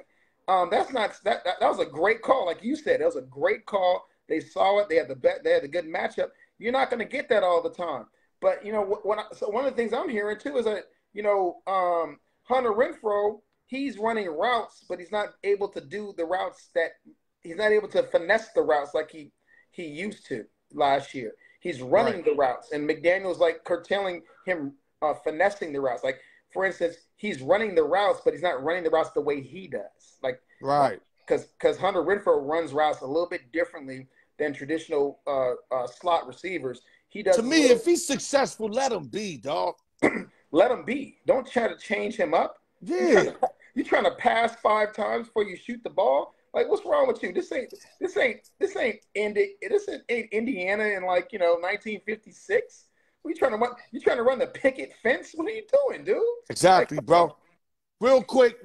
That was a great call, like you said. That was a great call. They saw it. They had the good matchup. You're not going to get that all the time. But, so one of the things I'm hearing, too, is that, Hunter Renfrow, he's running routes, but he's not able to do the routes he's not able to finesse the routes like he used to last year. He's running the routes, and McDaniel's, curtailing him finessing the routes. Like, for instance, he's running the routes, but he's not running the routes the way he does. Because Hunter Renfrow runs routes a little bit differently than traditional slot receivers. He does. To me, if he's successful, let him be, dog. Let him be. Don't try to change him up. Yeah. You're trying to pass 5 times before you shoot the ball. Like, what's wrong with you? This ain't Indiana in 1956. You trying to run the picket fence? What are you doing, dude? Exactly, bro. Real quick.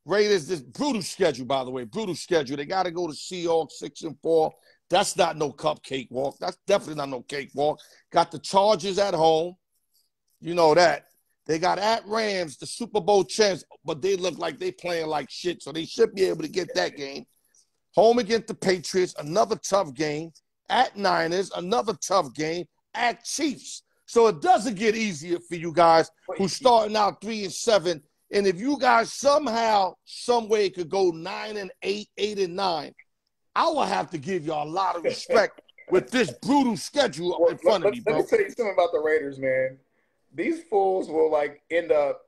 Raiders, this brutal schedule, by the way. Brutal schedule. They got to go to Seahawks 6-4. That's not no cupcake walk. That's definitely not no cakewalk. Got the Chargers at home. You know that. They got at Rams, the Super Bowl champs, but they look like they playing like shit, so they should be able to get that game. Home against the Patriots, another tough game. At Niners, another tough game. At Chiefs. So it doesn't get easier for you guys who's starting out 3-7. And if you guys somehow, some way could go 9-8, 8-9, I will have to give you a lot of respect with this brutal schedule in front of me, bro. Let me tell you something about the Raiders, man. these fools will like end up.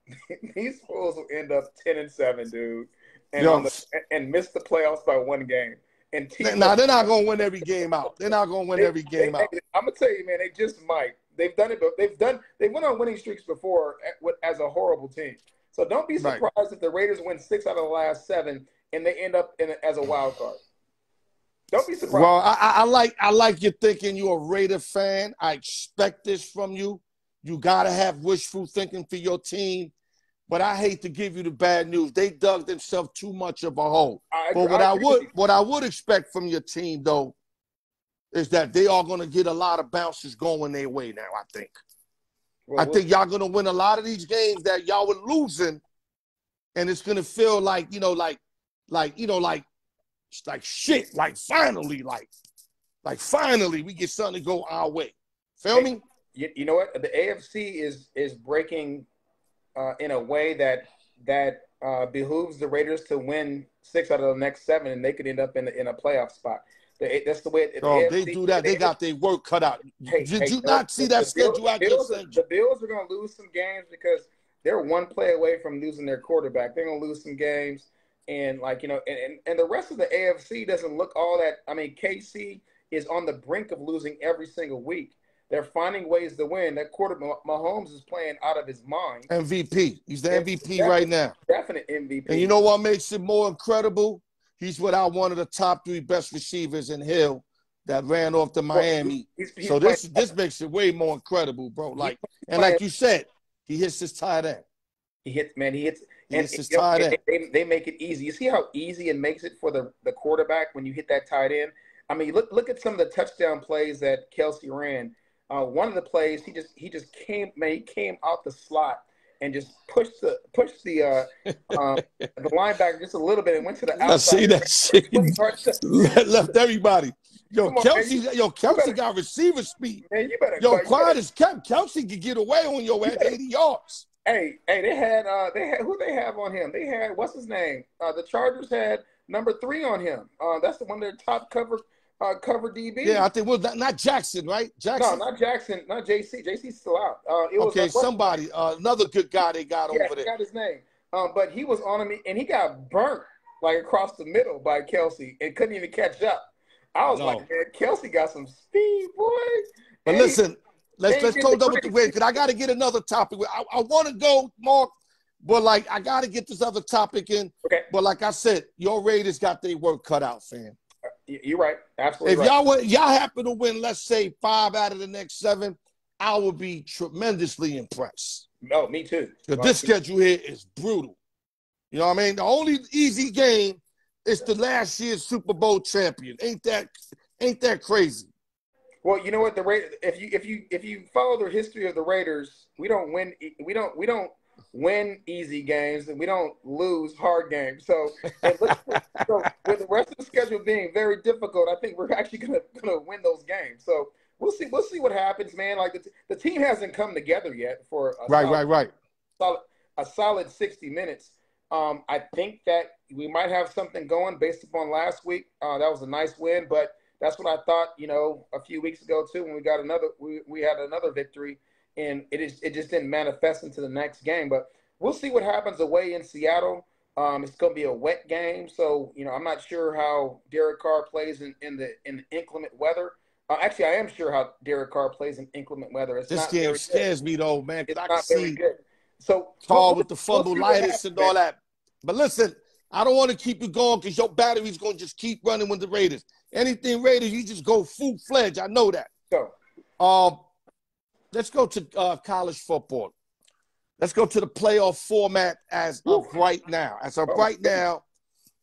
These fools will end up 10-7, dude, and Yo, and miss the playoffs by one game. And nah, they're not gonna win every game out. They're not gonna win every game out. I'm gonna tell you, man, they just might. They've done it. They went on winning streaks before as a horrible team. So don't be surprised if the Raiders win 6 out of the last 7 and they end up as a wild card. Don't be surprised. Well, I like you thinking you're a Raider fan. I expect this from you. You gotta have wishful thinking for your team. But I hate to give you the bad news. They dug themselves too much of a hole. But what I would expect from your team though is that they are going to get a lot of bounces going their way now, I think. I think y'all going to win a lot of these games that y'all were losing, and it's going to feel like, shit, finally we get something to go our way. Feel me? You know what? The AFC is breaking in a way that behooves the Raiders to win 6 out of the next 7, and they could end up in a playoff spot. That's the way. They do that. They got their work cut out. Did you not see that schedule I just sent you? The Bills are going to lose some games because they're one play away from losing their quarterback. They're going to lose some games, and and the rest of the AFC doesn't look all that. I mean, KC is on the brink of losing every single week. They're finding ways to win. That Mahomes is playing out of his mind. MVP. He's the MVP right now. Definite MVP. And you know what makes it more incredible? He's without one of the top 3 best receivers in Hill that ran off to Miami. So this makes it way more incredible, bro. Like you said, he hits his tight end. He hits his tight end. They make it easy. You see how easy it makes it for the quarterback when you hit that tight end? I mean, look at some of the touchdown plays that Kelsey ran. One of the plays, he just came out the slot and just pushed the linebacker just a little bit and went to the outside. I see that shit. Left everybody. Kelsey got receiver speed. Man, you better quiet as kept. Kelsey could get away on your at 80 yards. Hey, they had who they have on him? They had what's his name? The Chargers had number 3 on him. That's the one of their top cover DB. Yeah, I think not Jackson, right? Jackson. No, not Jackson, not JC. JC's still out. Somebody, another good guy they got over there. I got his name. But he was on him, and he got burnt like across the middle by Kelsey and couldn't even catch up. I was like, man, Kelsey got some speed, boy. But listen, let's go double the way because I got to get another topic. I want to go, Mark, but I got to get this other topic in. Okay. But like I said, your Raiders got their work cut out, fam. You're right. Absolutely. If y'all happen to win, let's say 5 out of the next 7, I will be tremendously impressed. No, me too. Because this schedule here is brutal. You know what I mean? The only easy game is the last year's Super Bowl champion. Ain't that crazy? Well, you know what, the Raiders. If you follow the history of the Raiders, we don't win easy games and we don't lose hard games. So with the rest of the schedule being very difficult, I think we're actually gonna win those games. So we'll see what happens, man. Like the team hasn't come together yet for a solid 60 minutes. I think that we might have something going based upon last week. That was a nice win, but that's what I thought, a few weeks ago too, when we had another victory, and it just didn't manifest into the next game. But we'll see what happens away in Seattle. It's going to be a wet game, so I'm not sure how Derek Carr plays in the inclement weather. Actually, I am sure how Derek Carr plays in inclement weather. This game scares me though, man. It's not very good. So Carr with the fundulitis and all that. But listen, I don't want to keep you going because your battery's going to just keep running with the Raiders. Anything Raiders, you just go full-fledged. I know that. So, let's go to college football. Let's go to the playoff format as of right now. As of right now,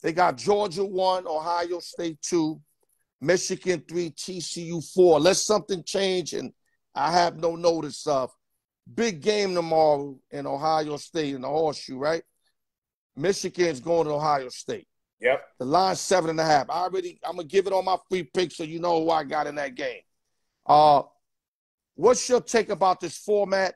they got Georgia 1, Ohio State 2, Michigan 3, TCU 4. Unless something change and I have no notice of. Big game tomorrow in Ohio State in the horseshoe, right? Michigan's going to Ohio State. Yep. The line's 7.5. I'm gonna give it on my free pick so you know who I got in that game. What's your take about this format?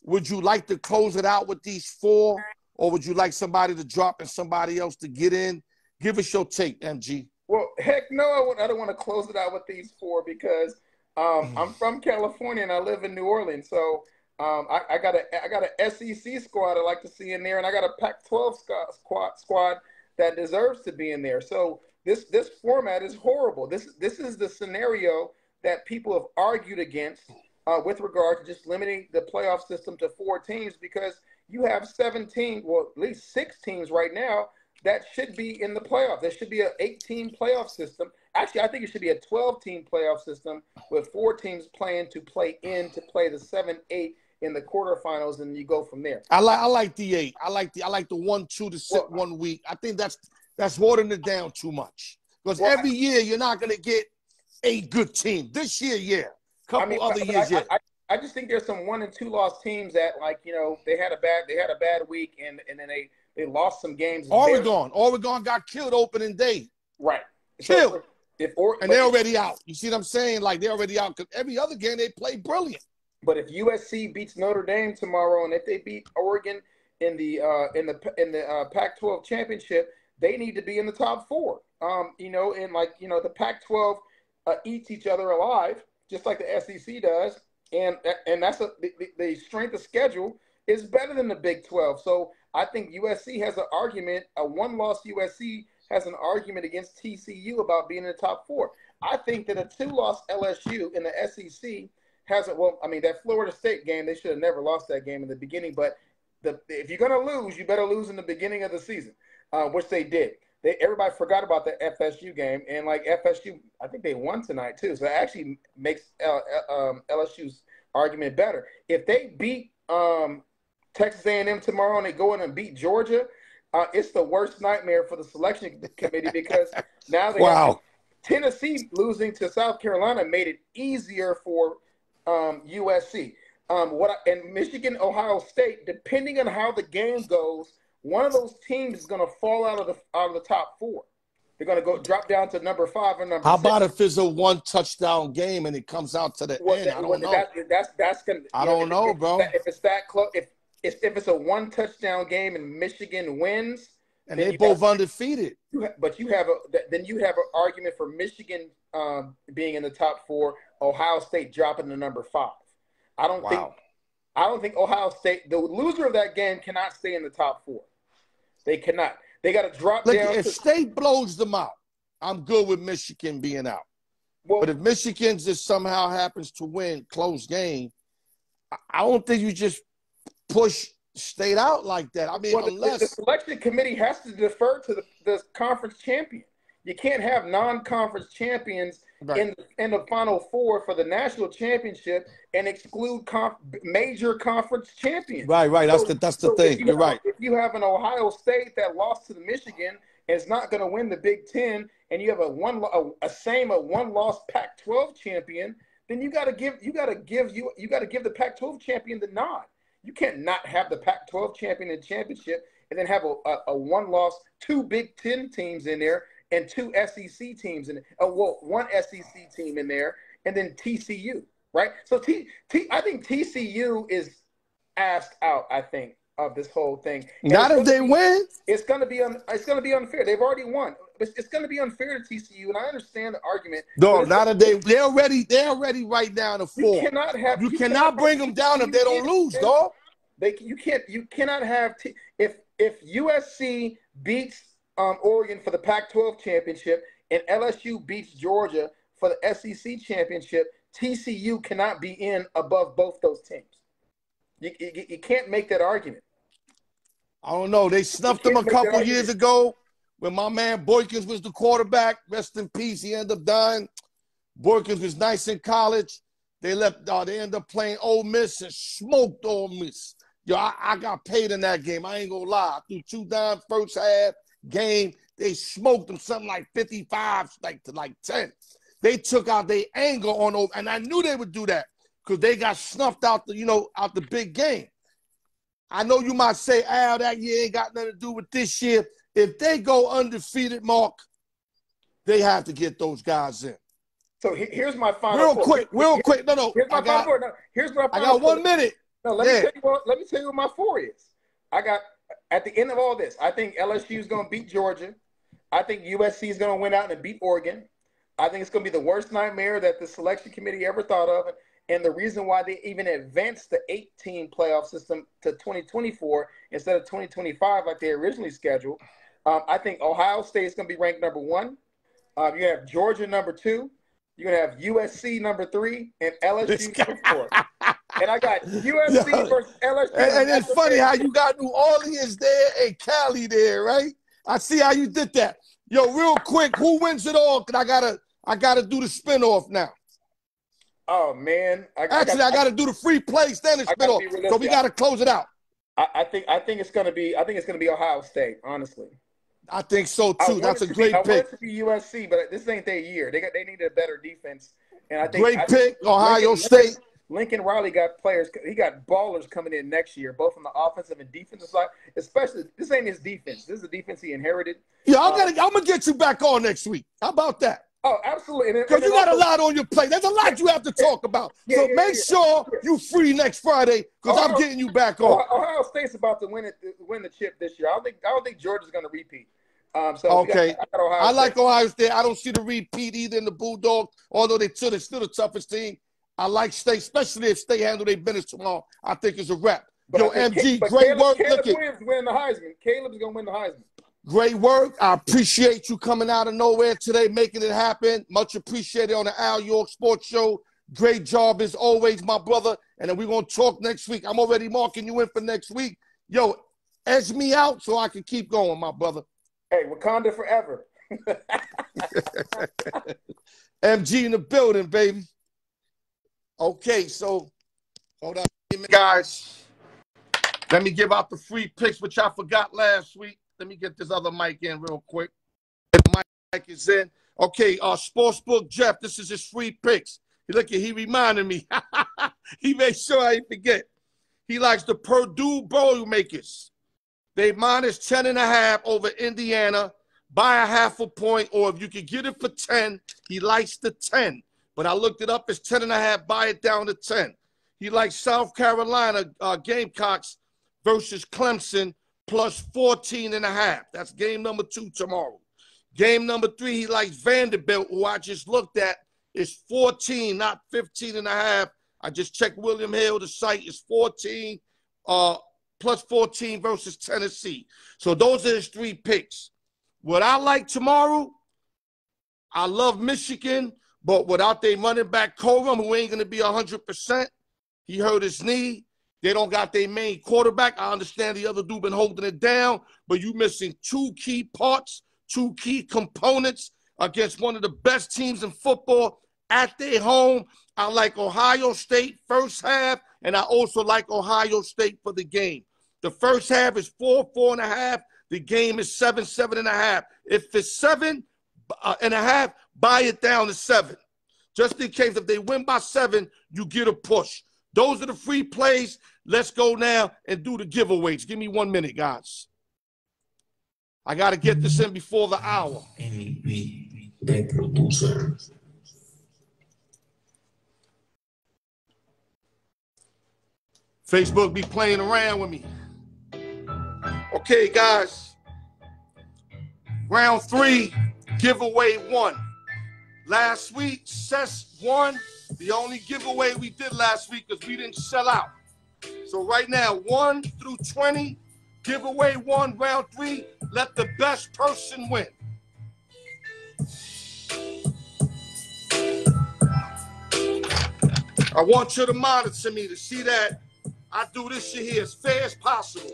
Would you like to close it out with these 4, or would you like somebody to drop and somebody else to get in? Give us your take, MG. Well, heck no, I don't want to close it out with these 4 because I'm from California and I live in New Orleans. So I got a SEC squad I like to see in there, and I got a Pac-12 squad that deserves to be in there. So this format is horrible. This is the scenario that people have argued against with regard to just limiting the playoff system to 4 teams, because you have 17, well, at least 6 teams right now that should be in the playoff. There should be an 8-team playoff system. Actually, I think it should be a 12-team playoff system with 4 teams playing to play the 7-8 in the quarterfinals, and you go from there. I like the 8. I like the 1-2 to sit 1 week. I think that's watering it down too much. Because every year you're not going to get a good team. This year, yeah. Other years, yeah. I just think there's some 1 and 2 loss teams that, like, you know, they had a bad week, and then they lost some games. Oregon got killed opening day. Right. Killed. And they're already out. You see what I'm saying? Like, they're already out, because every other game they play brilliant. But if USC beats Notre Dame tomorrow, and if they beat Oregon in the Pac-12 championship, they need to be in the top 4. You know, and like, you know, the Pac-12 eats each other alive, just like the SEC does, and that's the strength of schedule is better than the Big 12. So I think USC has an argument. A 1-loss USC has an argument against TCU about being in the top 4. I think that a 2-loss LSU in the SEC has a, well, I mean, that Florida State game, they should have never lost that game in the beginning. But if you're going to lose, you better lose in the beginning of the season, which they did. Everybody forgot about the FSU game, and like FSU, I think they won tonight too. So it actually makes LSU's argument better. If they beat Texas A&M tomorrow and they go in and beat Georgia, it's the worst nightmare for the selection committee, because now they have Tennessee losing to South Carolina made it easier for USC. And Michigan, Ohio State, depending on how the game goes, one of those teams is going to fall out of the top 4. They're going to go drop down to number 5 or number 6. How about if it's a 1-touchdown game and it comes out to the end? I don't know. That's gonna. I don't know, bro. If it's that close, if it's a 1-touchdown game and Michigan wins, and they both undefeated, but you have an argument for Michigan being in the top 4, Ohio State dropping to number 5. I don't think Ohio State, the loser of that game, cannot stay in the top 4. They cannot. They got to drop down. If State blows them out, I'm good with Michigan being out. Well, but if Michigan just somehow happens to win close game, I don't think you just push State out like that. I mean, unless the selection committee has to defer to the conference champion. You can't have non-conference champions in the Final 4 for the national championship and exclude major conference champions. Right. That's the thing. You're right. If you have an Ohio State that lost to the Michigan and is not going to win the Big Ten, and you have a one-loss Pac-12 champion, then you got to give the Pac-12 champion the nod. You can't not have the Pac-12 champion in championship and then have a one-loss 2 Big Ten teams in there and 2 SEC teams in one SEC team in there, and then TCU, right? So I think TCU is asked out, I think, of this whole thing. And not if they win. It's going to be unfair. They've already won. It's going to be unfair to TCU, and I understand the argument. No, not if they're already right down to 4. You cannot bring them down if they don't lose, dog. You cannot have if USC beats Oregon for the Pac-12 championship and LSU beats Georgia for the SEC championship, TCU cannot be in above both those teams. You can't make that argument. I don't know. They snuffed them a couple years ago when my man Boykins was the quarterback. Rest in peace. He ended up dying. Boykins was nice in college. They ended up playing Ole Miss and smoked Ole Miss. Yo, I got paid in that game. I ain't gonna lie. I threw 2 down first half game. They smoked them something like 55 to 10. They took out their anger on over, and I knew they would do that because they got snuffed out the big game. I know you might say, Al, that year ain't got nothing to do with this year. If they go undefeated, Mark, they have to get those guys in. So here's my final Real quick. No. Here's my final four. I got 1 minute. No, let me tell you what my 4 is. I got, at the end of all this, I think LSU is going to beat Georgia. I think USC is going to win out and beat Oregon. I think it's going to be the worst nightmare that the selection committee ever thought of. And the reason why they even advanced the 8-team playoff system to 2024 instead of 2025 like they originally scheduled, I think Ohio State is going to be ranked number 1. You have Georgia number 2. You're going to have USC number 3 and LSU number 4. And I got USC versus LSU. And it's funny how you got New Orleans there and Cali there, right? I see how you did that. Yo, real quick, who wins it all? Cause I gotta do the spinoff now. Oh man! I gotta do the free plays, then the spinoff. So we gotta close it out. I think it's gonna be Ohio State. Honestly, I think so too. That's a great pick. I want it to be USC, but this ain't their year. They need a better defense. And I think great pick, Ohio State. Lincoln Riley got players. He got ballers coming in next year, both on the offensive and defensive side. Especially, this ain't his defense. This is the defense he inherited. Yeah, I'm gonna get you back on next week. How about that? Oh, absolutely. Because you got a lot on your plate. There's a lot you have to talk about. So make sure you free next Friday because I'm getting you back on. Ohio State's about to win the chip this year. I don't think Georgia's going to repeat. Okay. I like Ohio State. I don't see the repeat either in the Bulldogs, although they're still the toughest team. I like State, especially if State handle their business tomorrow. I think it's a wrap. Yo, MG, great work. Caleb Williams winning the Heisman. Caleb's going to win the Heisman. Great work. I appreciate you coming out of nowhere today, making it happen. Much appreciated on the ALYORK Sports Show. Great job as always, my brother. And then we're going to talk next week. I'm already marking you in for next week. Yo, edge me out so I can keep going, my brother. Hey, Wakanda forever. MG in the building, baby. Okay, so hold on, guys. Let me give out the free picks, which I forgot last week. Let me get this other mic in real quick. The mic is in. Okay, Sportsbook Jeff, this is his free picks. Look, he reminded me. He made sure I didn't forget. He likes the Purdue Boilermakers. They minus 10.5 over Indiana. Buy a half a point, or if you could get it for 10, he likes the 10. But I looked it up, it's 10.5, buy it down to 10. He likes South Carolina Gamecocks versus Clemson plus 14.5. That's game number 2 tomorrow. Game number 3, he likes Vanderbilt, who I just looked at, is 14, not 15.5. I just checked William Hill, the site is 14, plus 14 versus Tennessee. So those are his 3 picks. What I like tomorrow, I love Michigan, but without their running back Corum, who ain't going to be 100%, he hurt his knee. They don't got their main quarterback. I understand the other dude been holding it down, but you missing 2 key parts, 2 key components against one of the best teams in football at their home. I like Ohio State first half, and I also like Ohio State for the game. The first half is 4.5. The game is 7.5. If it's 7.5, buy it down to 7. Just in case if they win by 7, you get a push. Those are the free plays. Let's go now and do the giveaways. Give me 1 minute, guys. I got to get this in before the hour. Facebook be playing around with me. Okay, guys. Round 3, giveaway 1. Last week, Sess won. The only giveaway we did last week because we didn't sell out. So right now, 1 through 20, giveaway 1, round 3, let the best person win. I want you to monitor me to see that I do this shit here as fair as possible.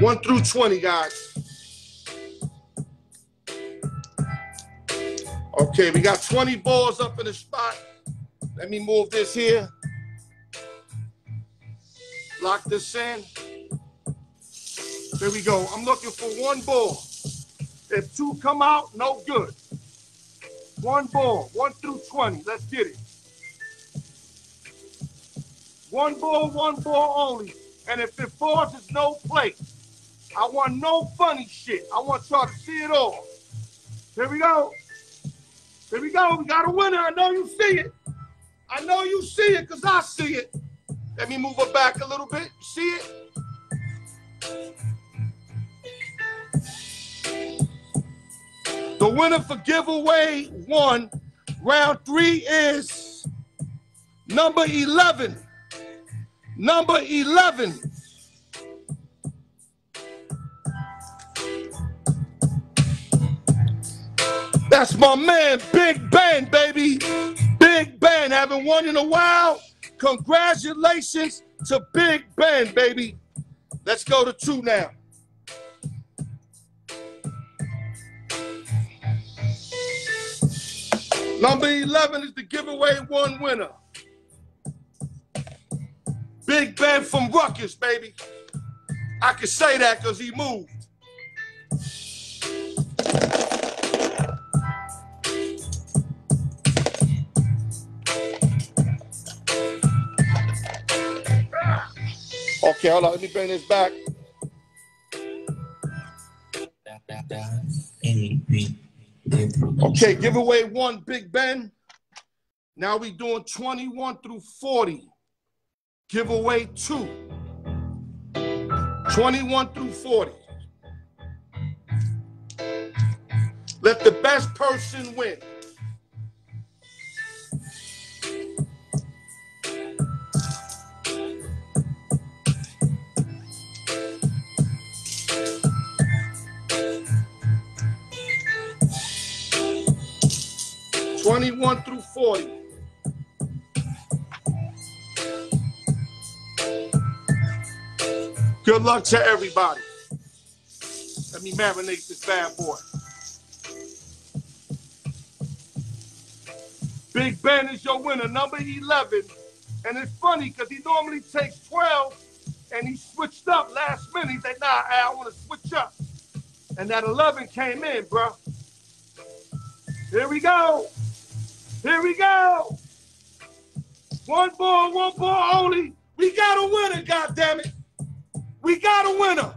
One through 20, guys. Okay, we got 20 balls up in the spot. Let me move this here. Lock this in. There we go. I'm looking for 1 ball. If 2 come out, no good. 1 ball, 1 through 20. Let's get it. 1 ball only. And if it falls, it's no play. I want no funny shit. I want y'all to see it all. Here we go. Here we go. We got a winner. I know you see it. I know you see it because I see it. Let me move it back a little bit. See it? The winner for giveaway 1, round 3 is number 11. Number 11. That's my man, Big Ben, baby. Big Ben, haven't won in a while. Congratulations to Big Ben, baby. Let's go to 2 now. Number 11 is the giveaway 1 winner. Big Ben from Rutgers, baby. I can say that because he moved. Okay, hold on. Let me bring this back. Okay, giveaway 1, Big Ben. Now we doing 21 through 40. Giveaway 2. 21 through 40. Let the best person win. (21 through 40). Good luck to everybody. Let me marinate this bad boy. Big Ben is your winner, number 11. And it's funny because he normally takes 12 and he switched up last minute. He said, nah, I want to switch up. And that 11 came in, bro. Here we go. Here we go. One ball only. We got a winner, goddammit. We got a winner.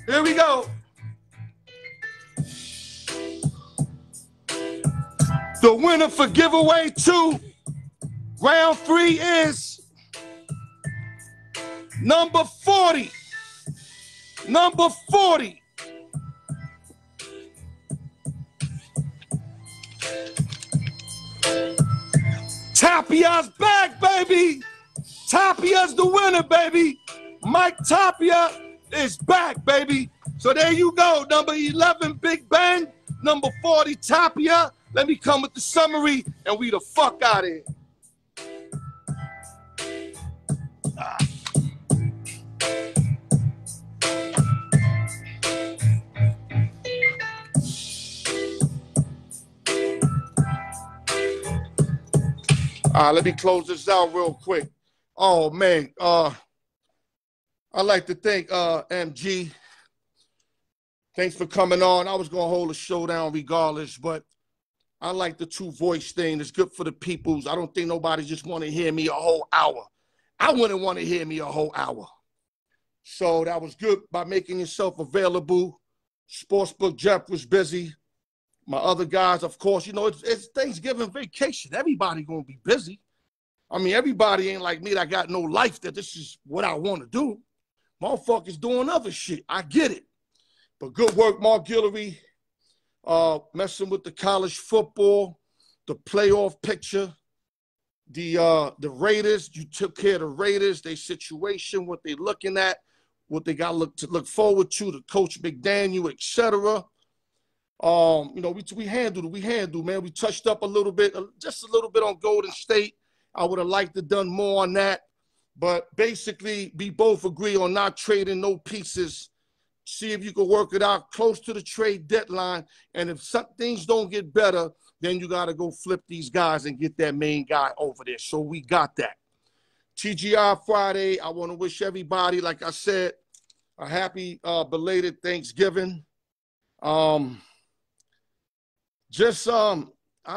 Here we go. The winner for giveaway 2, round 3 is number 40. Number 40. Tapia's back, baby. Tapia's the winner, baby. Mike Tapia is back, baby. So there you go. Number 11, Big Ben. Number 40, Tapia. Let me come with the summary, and we the fuck out of here. Let me close this out real quick. Oh, man. I'd like to thank MG. Thanks for coming on. I was going to hold a showdown regardless, but I like the 2-voice thing. It's good for the peoples. I don't think nobody just want to hear me a whole hour. I wouldn't want to hear me a whole hour. So that was good by making yourself available. Sportsbook Jeff was busy. My other guys, of course, you know, it's Thanksgiving vacation. Everybody going to be busy. I mean, everybody ain't like me that got no life that this is what I want to do. Motherfuckers doing other shit. I get it. But good work, Mark Guillory, messing with the college football, the playoff picture, the Raiders. You took care of the Raiders, their situation, what they looking at, what they got to look forward to, the Coach McDaniel, etc. You know, we handled, man. We touched up a little bit, just a little bit on Golden State. I would have liked to done more on that. But basically, we both agree on not trading no pieces. See if you can work it out close to the trade deadline. And if some things don't get better, then you got to go flip these guys and get that main guy over there. So we got that. TGI Friday, I want to wish everybody, like I said, a happy belated Thanksgiving. I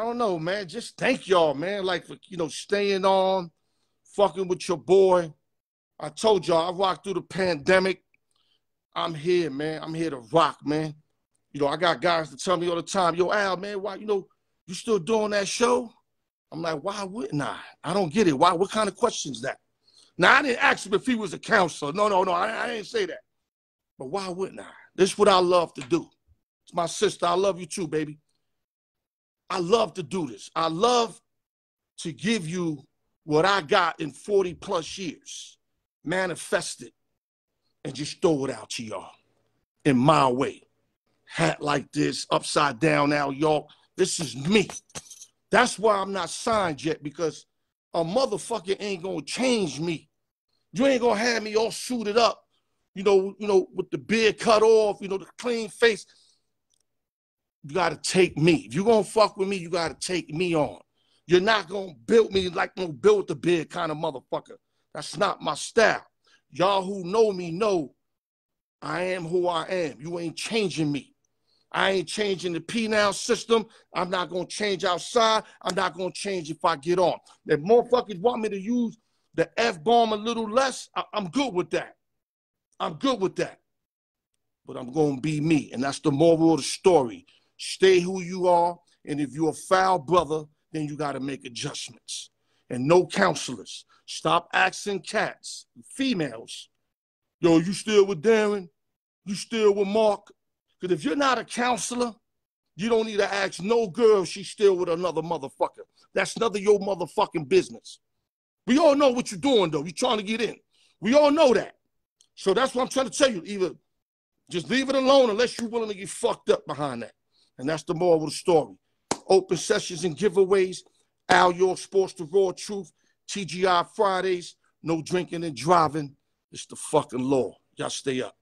don't know, man. Just thank y'all, man. Like, for, you know, staying on, fucking with your boy. I told y'all, I rocked through the pandemic. I'm here, man. I'm here to rock, man. You know, I got guys that tell me all the time, yo, Al, man, why, you know, you still doing that show? I'm like, why wouldn't I? I don't get it. Why? What kind of question is that? Now, I didn't ask him if he was a counselor. No, I didn't say that. But why wouldn't I? This is what I love to do. It's my sister. I love you too, baby. I love to do this. I love to give you what I got in 40 plus years, manifest it, and just throw it out to y'all in my way. Hat like this, upside down ALYORK. This is me. That's why I'm not signed yet, because a motherfucker ain't gonna change me. You ain't gonna have me all suited up, you know, with the beard cut off, the clean face. You gotta take me. If you're gonna fuck with me, you gotta take me on. You're not gonna build me like no build the beard kind of motherfucker. That's not my style. Y'all who know me know I am who I am. You ain't changing me. I ain't changing the penal system. I'm not going to change outside. I'm not going to change if I get on. If motherfuckers want me to use the F-bomb a little less, I'm good with that. I'm good with that. But I'm going to be me, and that's the moral of the story. Stay who you are, and if you're a foul brother, then you got to make adjustments. And no counselors. Stop asking cats, females, yo, you still with Darren? You still with Mark? Because if you're not a counselor, you don't need to ask no girl if she's still with another motherfucker. That's none of your motherfucking business. We all know what you're doing, though. You're trying to get in. We all know that. So that's what I'm trying to tell you. Either just leave it alone unless you're willing to get fucked up behind that. And that's the moral of the story. Open sessions and giveaways. ALYORK Sports, the raw truth. TGI Fridays. No drinking and driving. It's the fucking law. Y'all stay up.